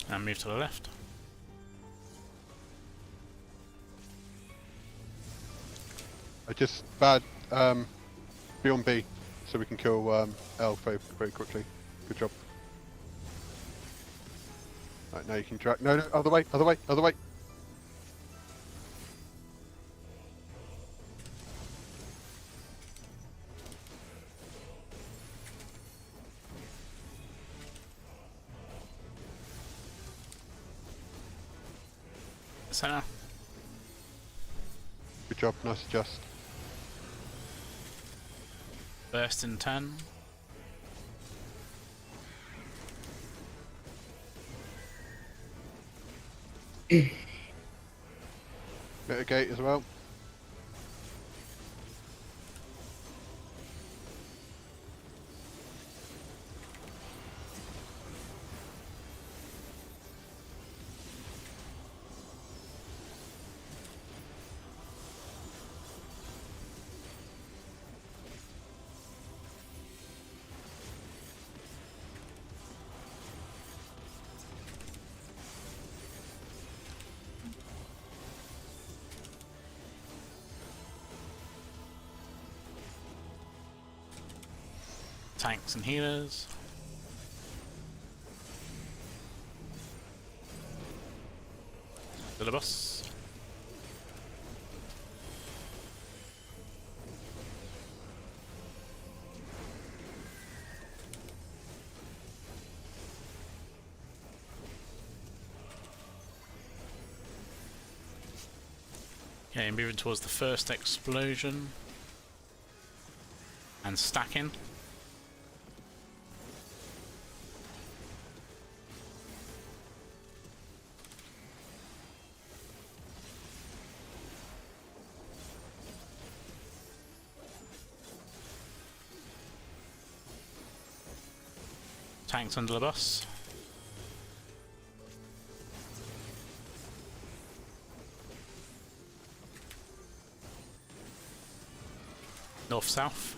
And move to the left. I just bad be on B so we can kill L very quickly. Good job. Right, now you can drag. No, other way, other way, other way. Center. Good job, nice adjust. Burst in 10. Mitigate as well. Tanks and healers. To the bus. Okay, moving towards the first explosion. And stacking. Tanks under the bus. North-south.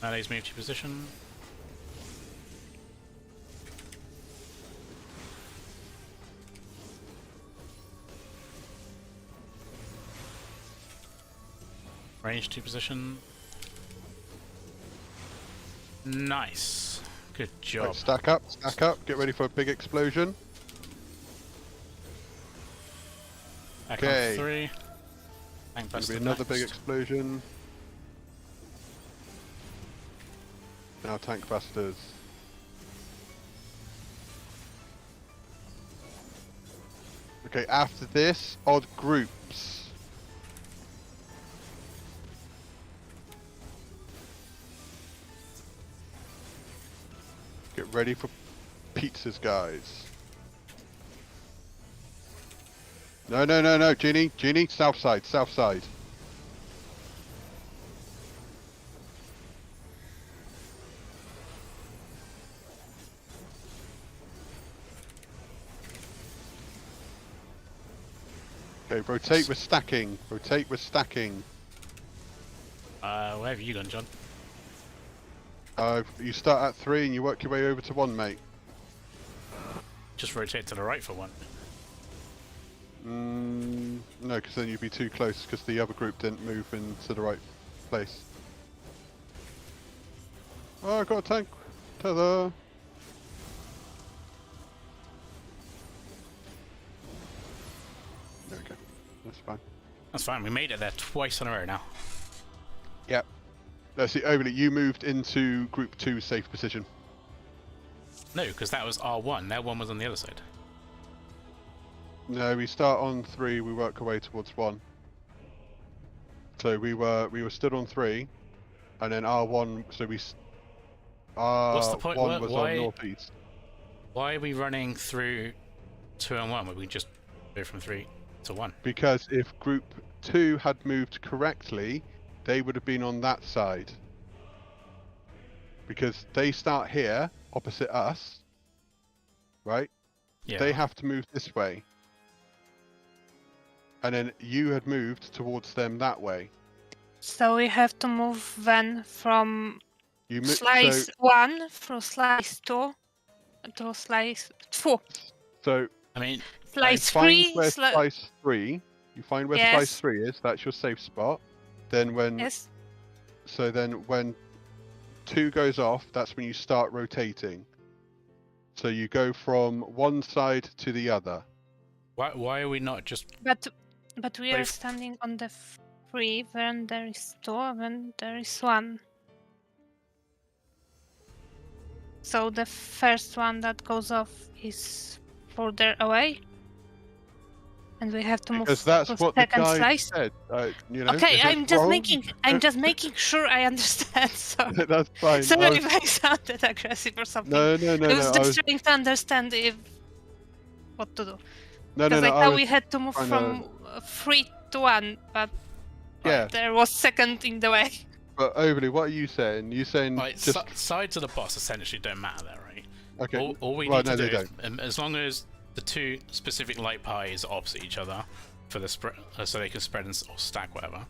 Allies move to position. Range to position. Nice. Good job. Right, stack up, get ready for a big explosion. Back Okay. on 3. Tank There'll buster be another next. big explosion. Now tank busters. Okay, after this, odd groups. Get ready for pizzas, guys. No, Genie, south side. Okay, rotate with stacking. Where have you gone, John? You start at 3 and you work your way over to 1, mate. Just rotate to the right for 1. No, because then you'd be too close because the other group didn't move into the right place. Oh, I got a tank. Tether. There we go. That's fine. That's fine, we made it there twice in a row now. Yep. Let's see, Overly, you moved into group 2 safe position. No, because that was R1. Their one was on the other side. No, we start on 3. We work our way towards 1. So we were stood on 3, and then R1. So What's the point? R1 was Why- on northeast. Why are we running through 2 and 1? Where we just go from 3 to 1? Because if Group 2 had moved correctly, they would have been on that side. Because they start here, opposite us, right? Yeah. They have to move this way. And then you had moved towards them that way. So we have to move then from You slice 1 through slice 2 to slice 2. So I mean, Slice find 3. where slice 3. You find where Yes. slice 3 is. That's your safe spot. Then when Yes. so then when 2 goes off, that's when you start rotating. So you go from one side to the other. why are we not just? But we are Wait. standing on the 3, then there is 2, then there is 1. So the first one that goes off is further away, and we have to move Because that's to what the second guy slice. said. You know, Okay, if I'm it's just wrong, making sure I understand. Sorry, that's fine. sorry I was- if I sounded aggressive or something. no, I was I just was, trying to understand what to do. no, Because I I thought was we had to move trying from 3 to 1, but Yeah. there was second in the way. But Overly, what are you saying? You saying Like, just sides of the boss essentially don't matter there, right? okay? All we well, need no, to they do is, don't. as long as the 2 specific light pies are opposite each other for the spread, so they can spread and or stack whatever.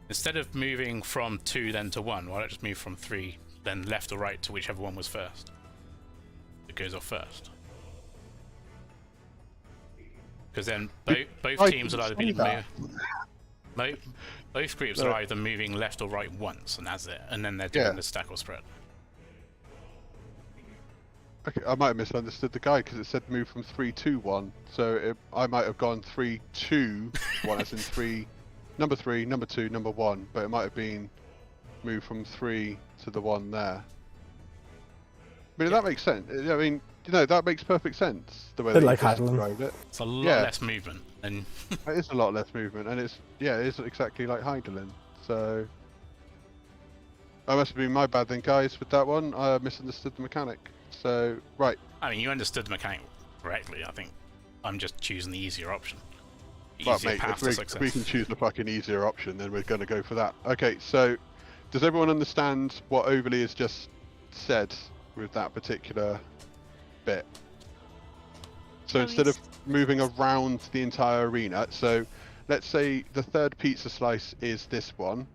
Instead of moving from 2 then to 1, why don't just move from 3 then left or right to whichever one was first? It goes off first. Because then both I teams will either didn't be say both groups No. are either moving left or right once, and that's it. And then they're Yeah. doing the stack or spread. Okay, I might have misunderstood the guy because it said move from 3 to 1. So I might have gone 3 to 1 as in 3, number 3, number 2, number 1. But it might have been move from 3 to the 1 there. I mean, that makes sense. I mean, that makes perfect sense. The way Bit that like you just Hadlin. described it. It's a lot Yeah. less movement, and It is a lot less movement, and it is exactly like Heidelin. So that must have been my bad then, guys. With that one, I misunderstood the mechanic. So right, I mean, you understood the mechanic correctly. I think I'm just choosing the easier option. well, Easier mate, path if to we success. can choose the fucking easier option, then we're going to go for that. Okay, so does everyone understand what Overly has just said with that particular bit? So Oh, instead of yes. moving around the entire arena, so let's say the third pizza slice is this one.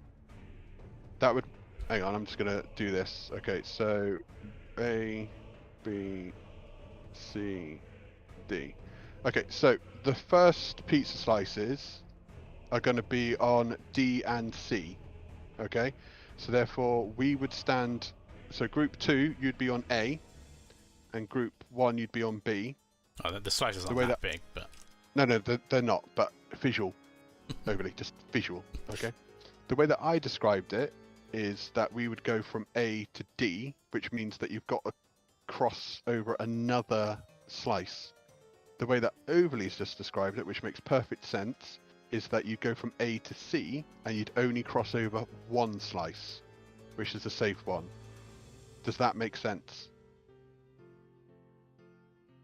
That would, hang on, I'm just gonna do this. Okay, so A, B, C, D. Okay, so the first pizza slices are going to be on D and C. Okay, so therefore we would stand. So group 2, you'd be on A, and group 1, you'd be on B. Oh, the slices aren't way that big, but No, they're not, but visual. Overly, just visual, okay? The way that I described it is that we would go from A to D, which means that you've got to cross over another slice. The way that Overly's just described it, which makes perfect sense, is that you go from A to C, and you'd only cross over one slice, which is the safe one. Does that make sense?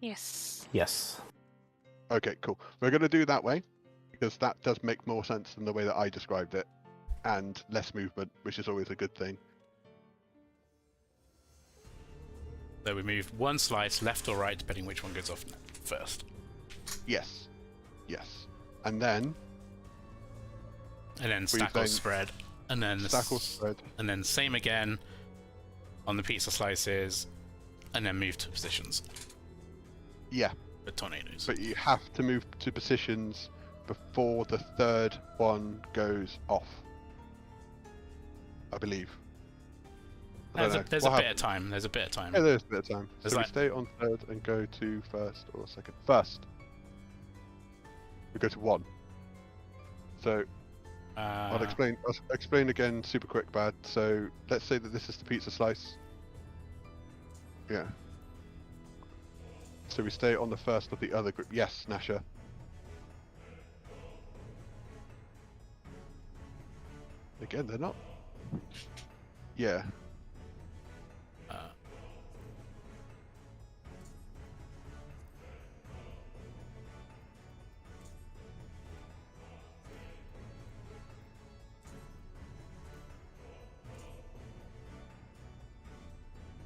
Yes. Yes. Okay, cool. We're going to do that way because that does make more sense than the way that I described it, and less movement, which is always a good thing. so we move one slice left or right, depending which one goes off first. Yes, yes. And then And then stack or then spread, and then stack or spread. and then same again on the pizza slices, and then move to positions Yeah, for tornadoes. but you have to move to positions before the third one goes off, I believe. I don't know. There's What a bit of happens? time. There's a bit of time. Yeah, there's a bit of time. There's So we like- stay on third and go to first or second. First. We go to 1. So I'll explain again super quick, Bad. So let's say that this is the pizza slice. Yeah. So we stay on the first of the other group. Yes, Nasha. Again, they're not. Yeah.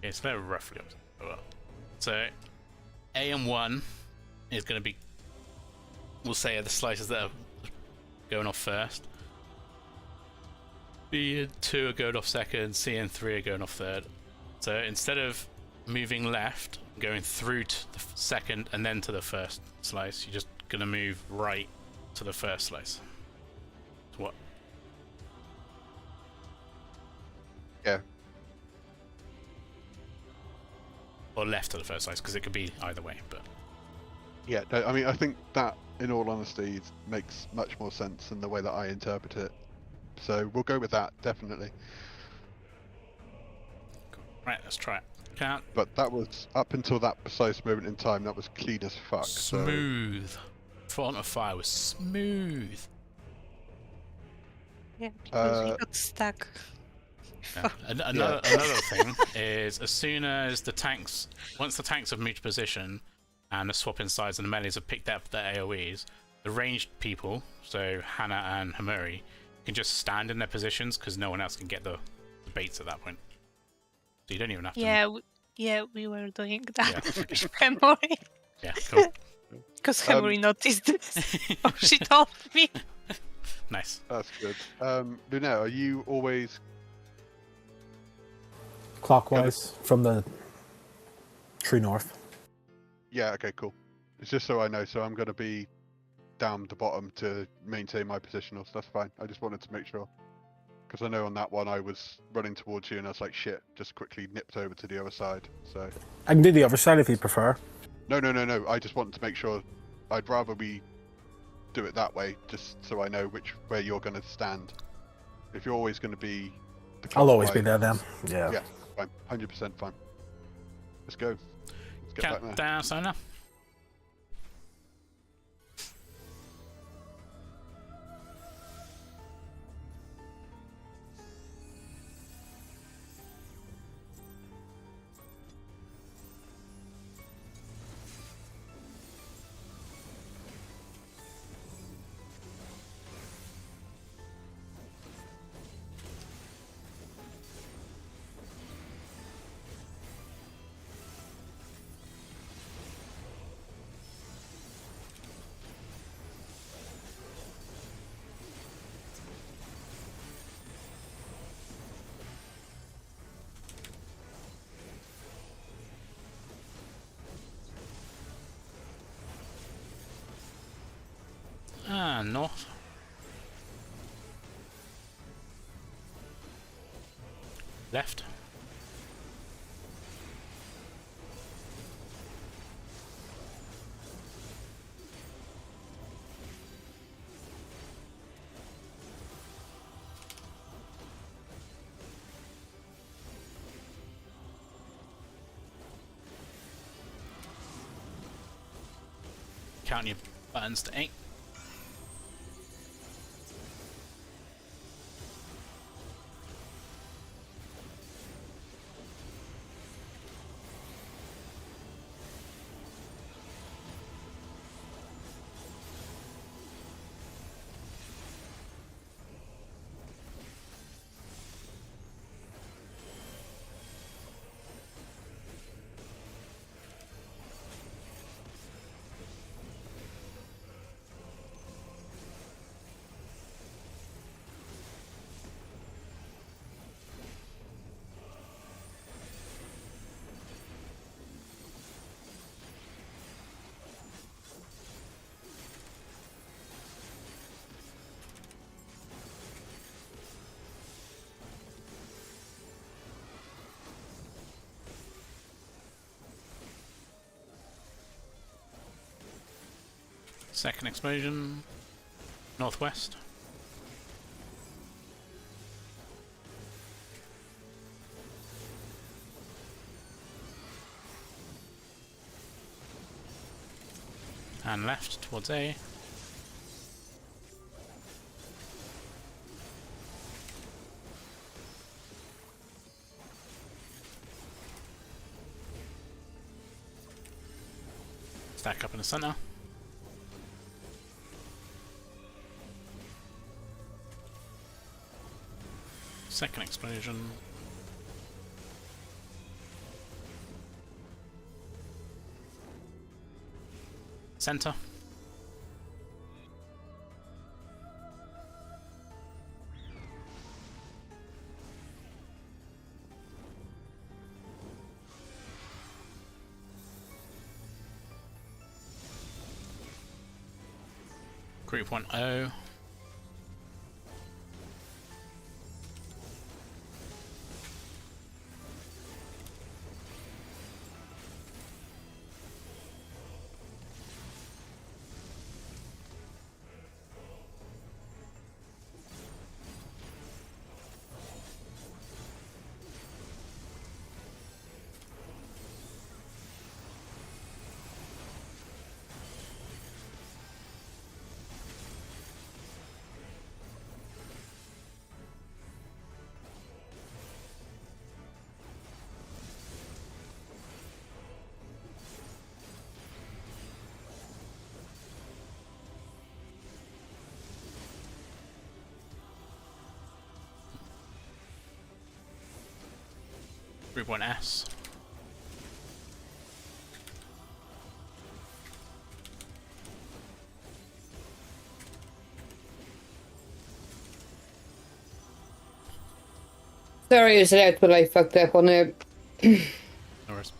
Okay, so they're roughly up. So AM1 is going to be, we'll say, are the slices that are going off first. B and 2 are going off second, C and 3 are going off third. So instead of moving left, going through to the second and then to the first slice, you're just going to move right to the first slice. What? Yeah. Or left to the first slice, because it could be either way, but... Yeah, no, I mean, I think that, in all honesty, makes much more sense than the way that I interpret it. So we'll go with that, definitely. Cool. Right, let's try it. Count. But that was, up until that precise moment in time, that was clean as fuck. Smooth. Font of Fire was smooth. Yeah, because we got stuck. Yeah. Another thing is, as soon as the tanks, once the tanks have moved position and the swapping sides and the melees have picked up their AoEs, the ranged people, so Hannah and Hamuri, can just stand in their positions because no one else can get the baits at that point. So you don't even have to. Yeah, we were doing that Yeah, okay. with memory. Yeah, cool. Because Hamuri noticed this. Oh, she told me. Nice. That's good. Lunette, are you always... Clockwise from the true north. Yeah, okay, cool. It's just so I know, so I'm going to be down the bottom to maintain my positional, so that's fine. I just wanted to make sure. Because I know on that one I was running towards you and I was like, shit, just quickly nipped over to the other side, so... I can do the other side if you prefer. No, I just wanted to make sure. I'd rather we do it that way, just so I know where you're going to stand. If you're always going to be... I'll always be there then. Yeah. Yeah, fine. 100% fine. Let's go. Let's get back Count there. down, Sona. North. Left. Count your buttons to 8. Second explosion, northwest. and left towards A. Stack up in the center. Second explosion. Center. Group 1-0. Group 1S. Sorry, it was loud, but I fucked up on it. No worries.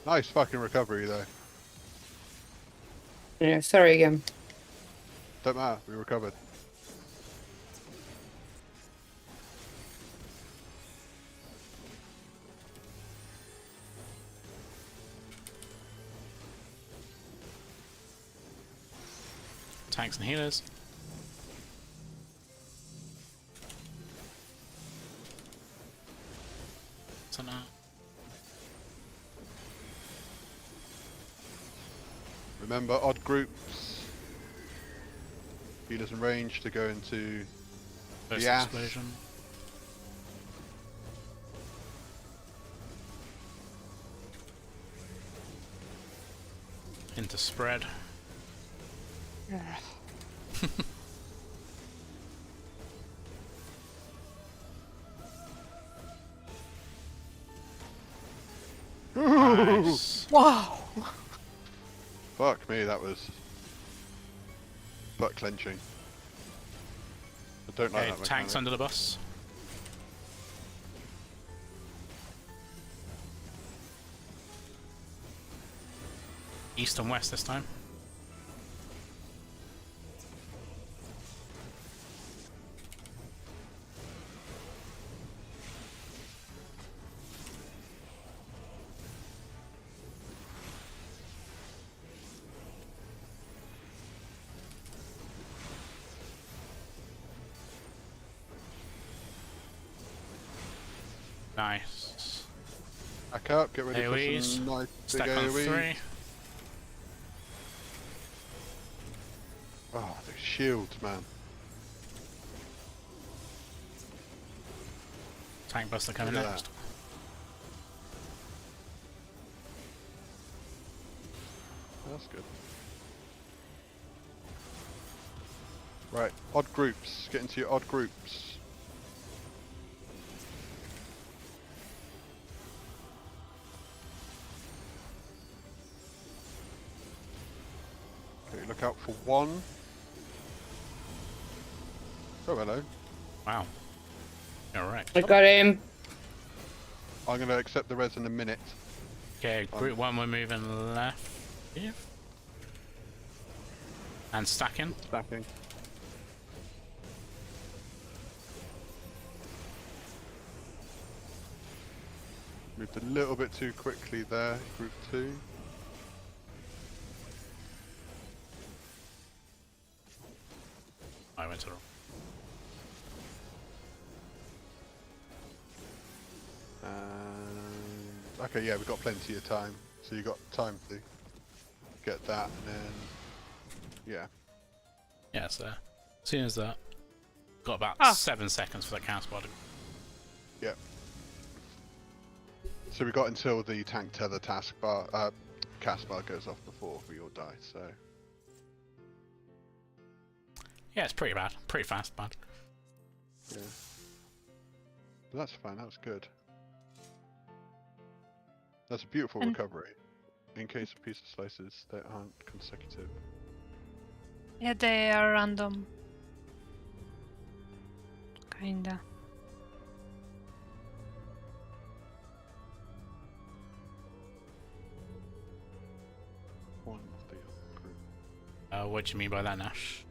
Nice fucking recovery though. Yeah, sorry again. Don't matter, we recovered. Tanks and healers. Center. Remember, odd groups. Healers in range to go into First the ass. explosion. Into spread. Nice. Wow. Fuck me, that was butt clenching. I don't like Okay, that tanks mechanic. under the bus. East and west this time. Nice. Back up, get ready AoEs. for some nice big Stack on AoE. 3. Oh, the shields, man. Tank buster coming Look at next. That's good. Right, odd groups. Get into your odd groups. Okay, look out for 1. Oh, hello. Wow. Alright. I got him. I'm going to accept the res in a minute. Okay, group 1 we're moving left here. And stacking. Stacking. Moved a little bit too quickly there, group 2. I went to the wrong. Okay, yeah, we've got plenty of time. So you got time to get that, and then yeah. Yeah, so as soon as that. Got about Ah. 7 seconds for the counterpart. Yeah. So we got until the tank tether taskbar, cast bar goes off before we all die. So Yeah, it's pretty bad. Pretty fast, bad. yeah, but that's fine. That was good. That's a beautiful And- recovery. In case of piece of slices that aren't consecutive. Yeah, they are random. Kinda. One of the other group. What do you mean by that, Nash?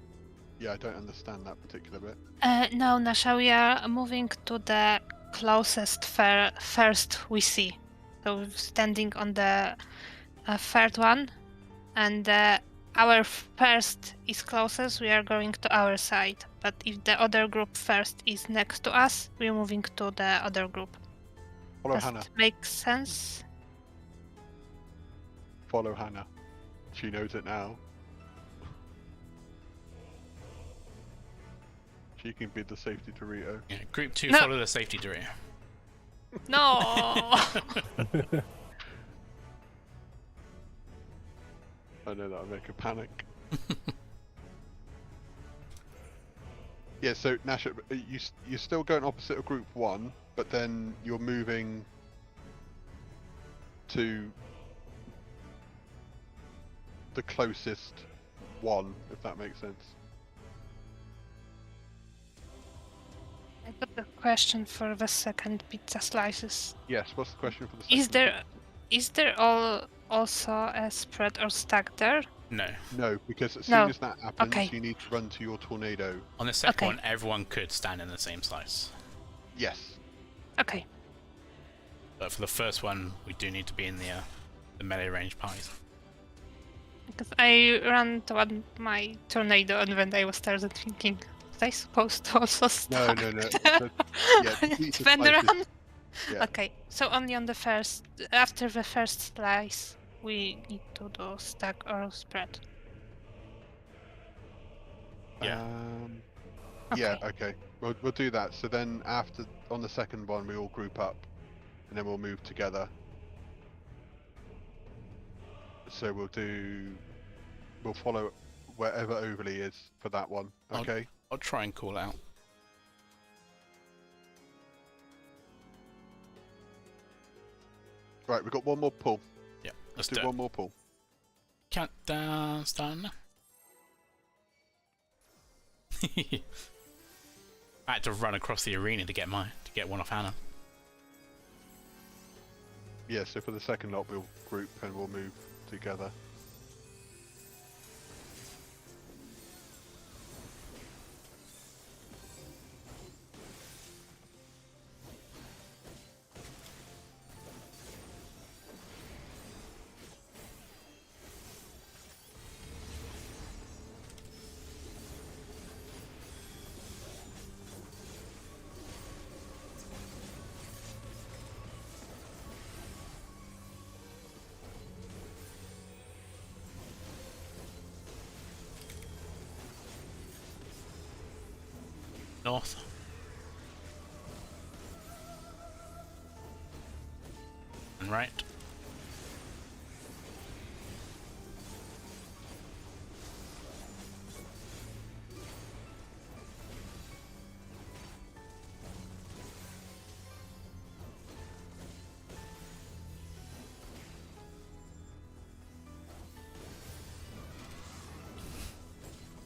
Yeah, I don't understand that particular bit. No, Nasha, we are moving to the closest first we see. So we're standing on the third one, and our first is closest, we are going to our side. But if the other group first is next to us, we're moving to the other group. Follow Does Hannah. it make sense? Follow Hannah. She knows it now. She can be the safety Dorito. Yeah, group 2 No. follow the safety Dorito. No! I know that'll make her panic. Yeah, so Nash, you're still going opposite of group 1, but then you're moving to the closest one, if that makes sense. I got a question for the second pizza slices. Yes, what's the question for the second? Is there also a spread or stack there? No. No, because as No. soon as that happens, Okay. you need to run to your tornado. On the second Okay. one, everyone could stand in the same slice. Yes. Okay. But for the first one, we do need to be in the melee range parties. Because I ran toward my tornado and then I was started thinking, was I supposed to also No, stack? no, no. Yeah, the pizza Then slices- run? Yeah. Okay, so only on the first, after the first slice, we need to do stack or spread. Yeah. Yeah, Okay. okay. We'll do that. So then after, on the second one, we all group up, and then we'll move together. So we'll follow wherever Overly is for that one, okay? I'll try and call out. Right, we've got one more pull. Yeah, let's Do do one it. more pull. Countdown starting now. I had to run across the arena to get one off Hannah. Yeah, so for the second lot, we'll group and we'll move together. North. And right.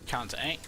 Count to 8.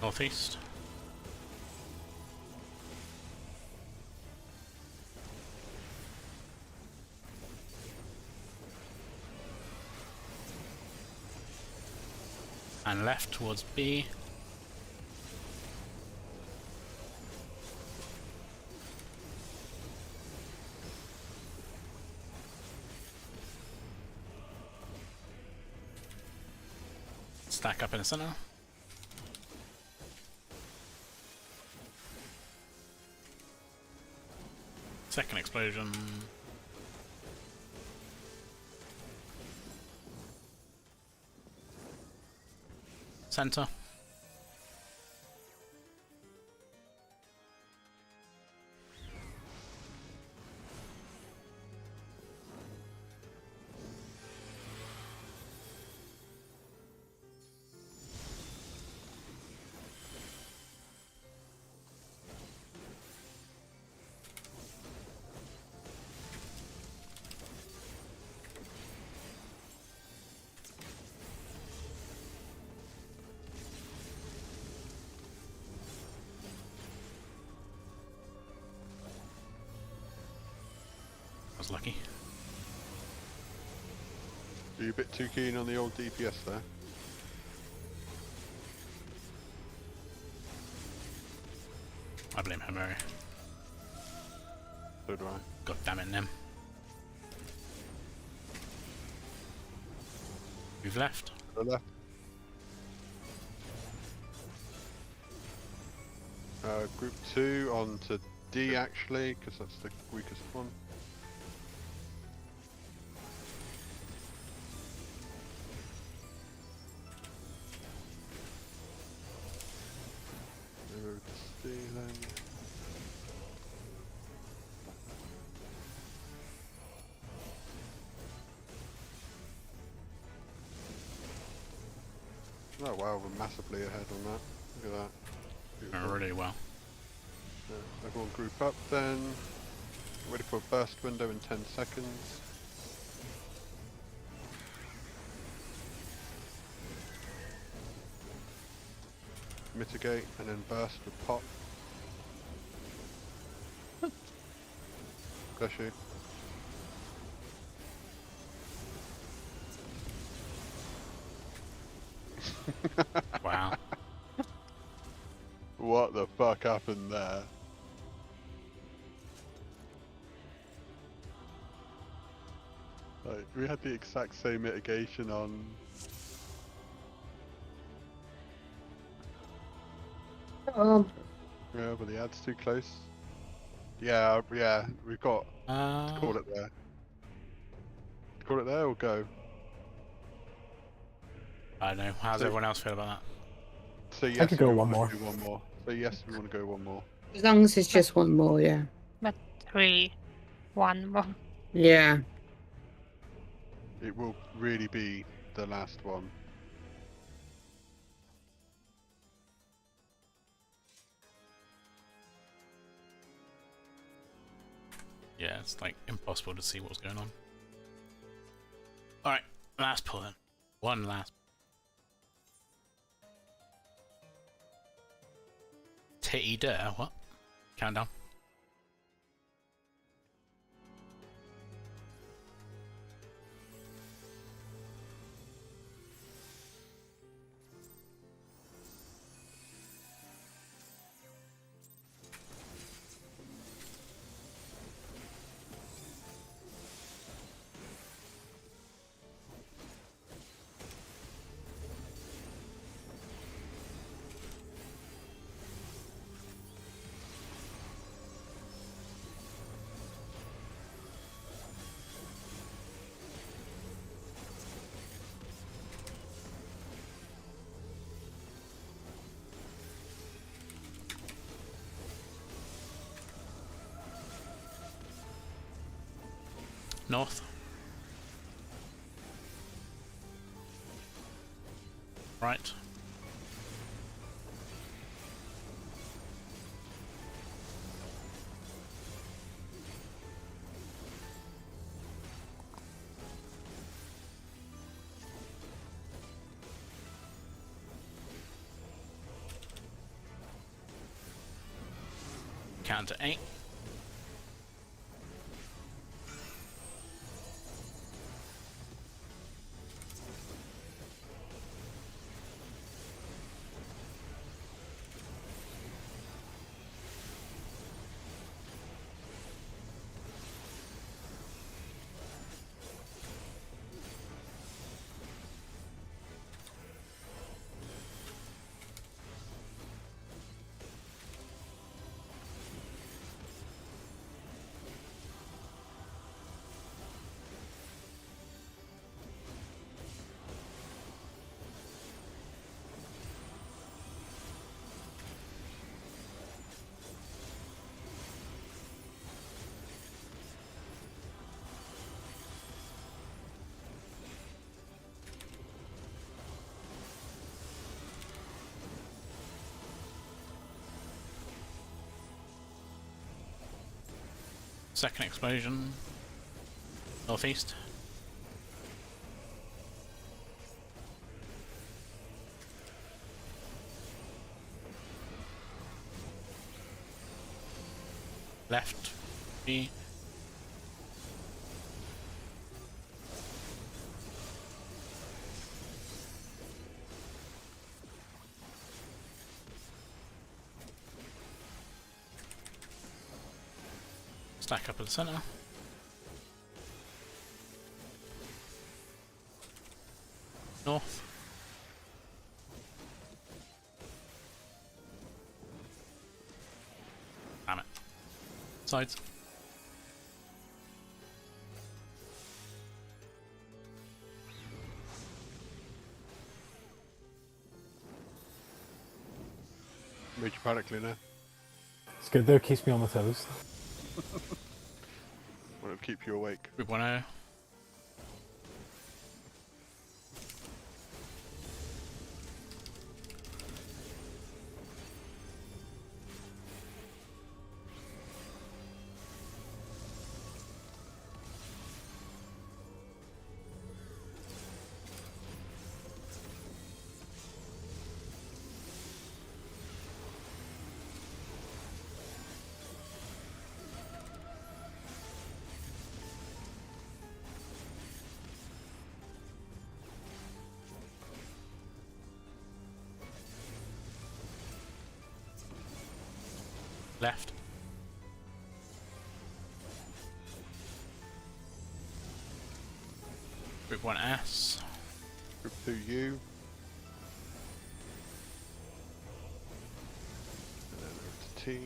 Northeast. And left towards B. Stack up in the center. Second explosion. Center. I was lucky. Are you a bit too keen on the old DPS there? I blame Homeri. So do I. God damn it, Nim. We've left. To the left. Group 2 on to D actually, because that's the weakest one. Over to C then. Oh wow, we're massively ahead on that. Look at that. Beautiful. Really well. Yeah, everyone group up then. Get ready for a burst window in 10 seconds. Mitigate and then burst with pop. Bless you. Wow. What the fuck happened there? Like, we had the exact same mitigation on. Oh, Yeah, but the ad's too close. Yeah, yeah, we've got. Call it there. Call it there or go? I don't know. How does So- everyone else feel about that? So yes, could if go we one wanna more. do one more. So yes, we want to go one more. as long as it's just one more, yeah. But really, one more. Yeah. It will really be the last one. Yeah, it's like impossible to see what's going on. Alright, last pull then. One last. Titty der, what? Countdown. North. Right. Count to 8. Second explosion. Northeast. Left. B. Stack up at the center. North. Damn it. Sides. Made you panic, Luna. It's good though, keeps me on my toes. Want to keep you awake. Group 1-0. Left. Group 1S. Group 2U. And then over to T.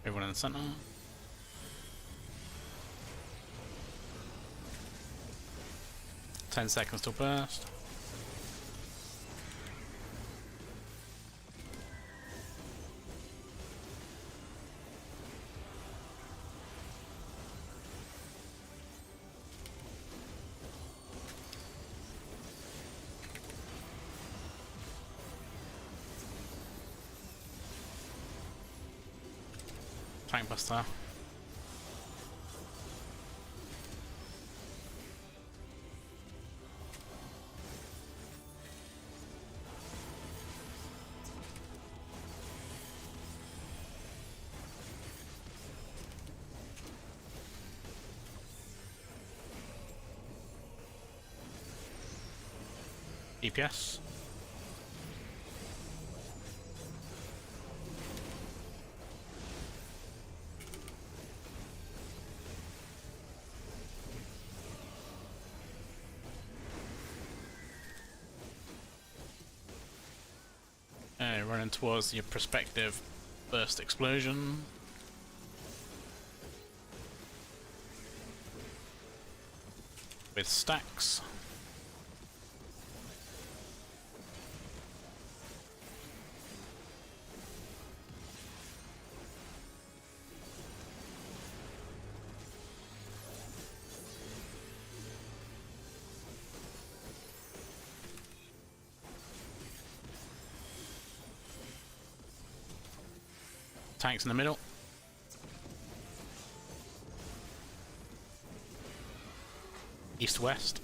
Everyone in the center. Ten seconds till burst. Tank buster. DPS. Running towards your prospective burst explosion. With stacks. Tanks in the middle. East west.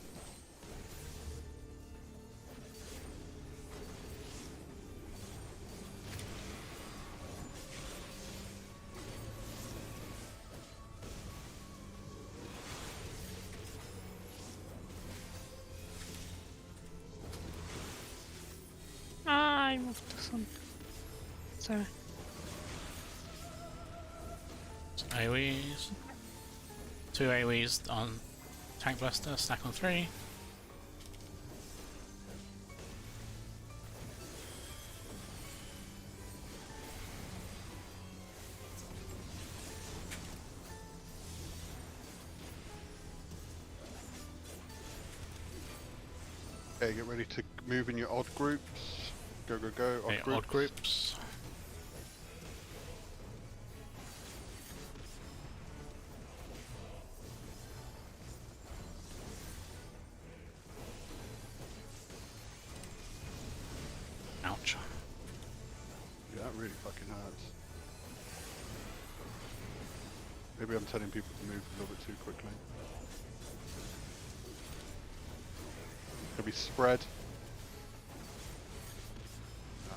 Ah, I moved to some. Sorry. AoEs. 2 AoEs on Tank Blaster, stack on 3. Okay, get ready to move in your odd groups. Go, go, go. Odd Okay, groups. odd groups. Ouch. Yeah, that really fucking hurts. Maybe I'm telling people to move a little bit too quickly. Gonna be spread. I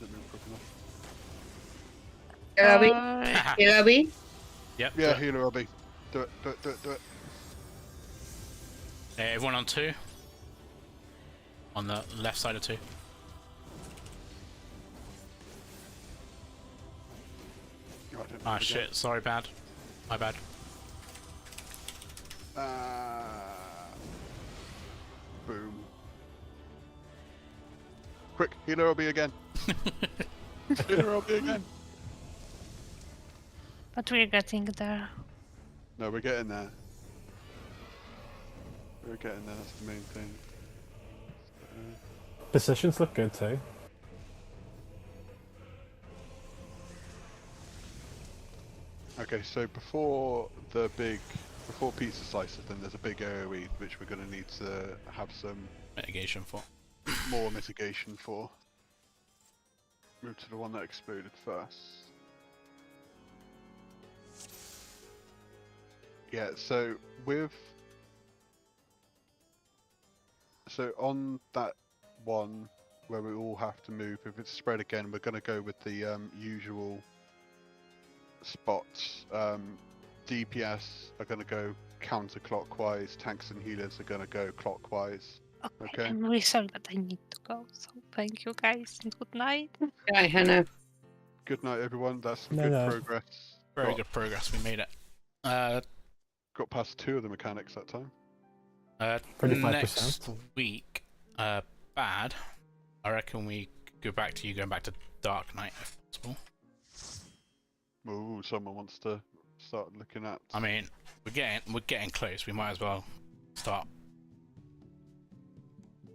didn't move quick enough. Lobby. Lobby. Yep. Yeah, do it. healer Robbie. Do it, do it, do it, do it. Everyone on 2. On the left side of 2. Oh, I didn't Ah move again. shit, sorry, bad. My bad. Boom. Quick, healer Robbie again. Healer Robbie again. But we're getting there. No, we're getting there. We're getting there, that's the main thing. Positions look good too. Okay, so before pizza slices, then there's a big AoE which we're going to need to have some Mitigation for. more mitigation for. Move to the one that exploded first. Yeah, so on that one where we all have to move, if it's spread again, we're going to go with the usual spots. DPS are going to go counterclockwise, tanks and healers are going to go clockwise. Okay. I'm really sorry, but I need to go. So thank you guys and good night. Right, Hannah. Good night, everyone. That's some No, good no. progress. Very got, good progress, we made it. Got past 2 of the mechanics that time. 35%. Next week, bad. I reckon we go back to you going back to Dark Knight if possible. Ooh, someone wants to start looking at. I mean, we're getting close. We might as well start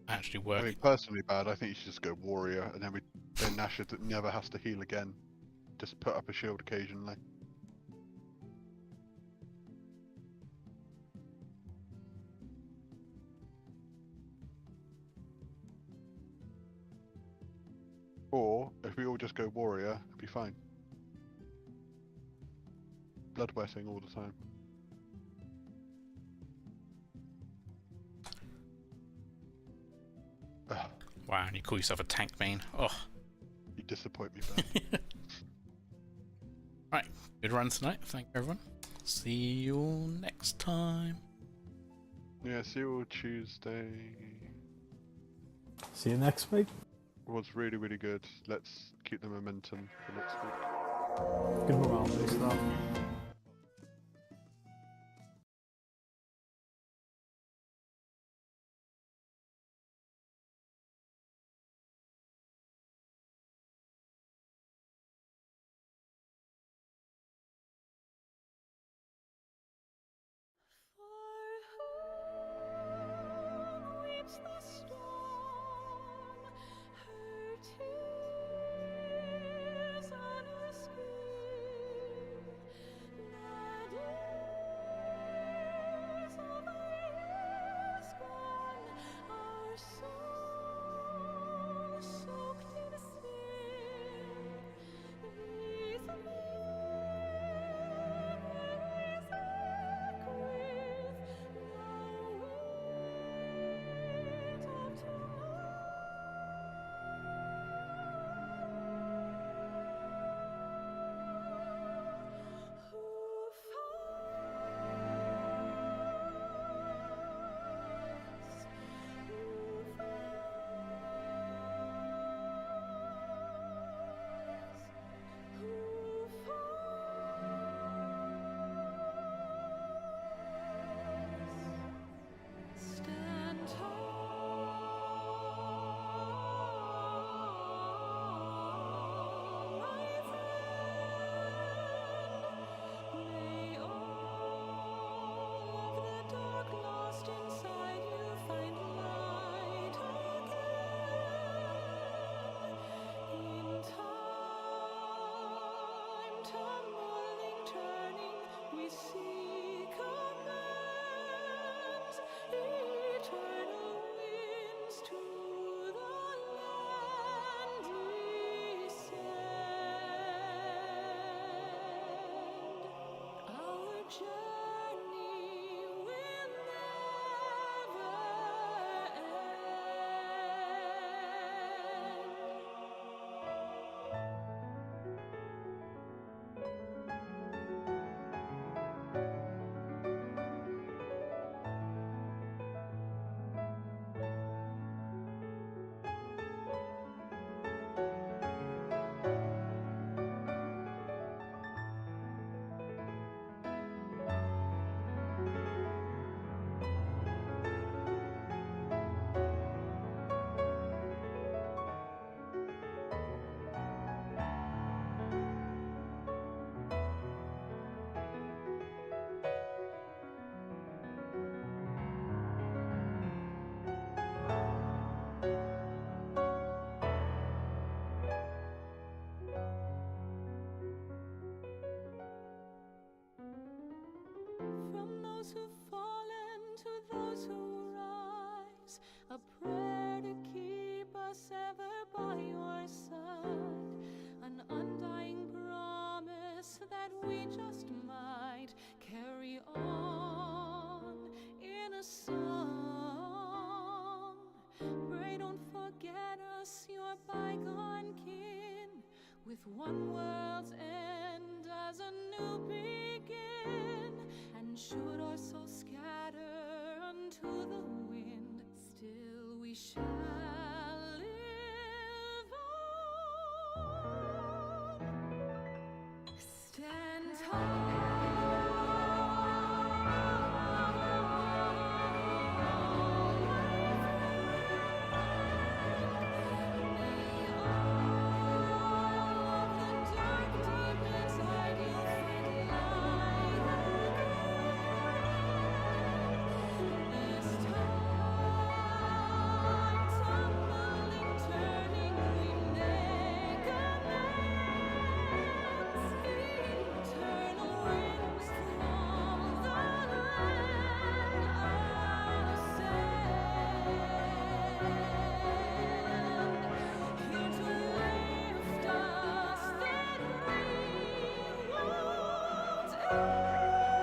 actually I working. mean, personally, bad. I think you should just go warrior, and then Nasher never has to heal again. Just put up a shield occasionally. Or if we all just go warrior, it'd be fine. Bloodwetting all the time. Ugh, Wow, and you call yourself a tank main. Oh, you disappoint me, Ben. right. Good run tonight. Thank you, everyone. See you next time. Yeah, see you all Tuesday. See you next week. Was really, really good. Let's keep the momentum for next week. Good morale stuff. those who've fallen, to those who rise, a prayer to keep us ever by your side, an undying promise that we just might carry on in a song. Pray don't forget us, your bygone kin, with one world's end as a new beginning.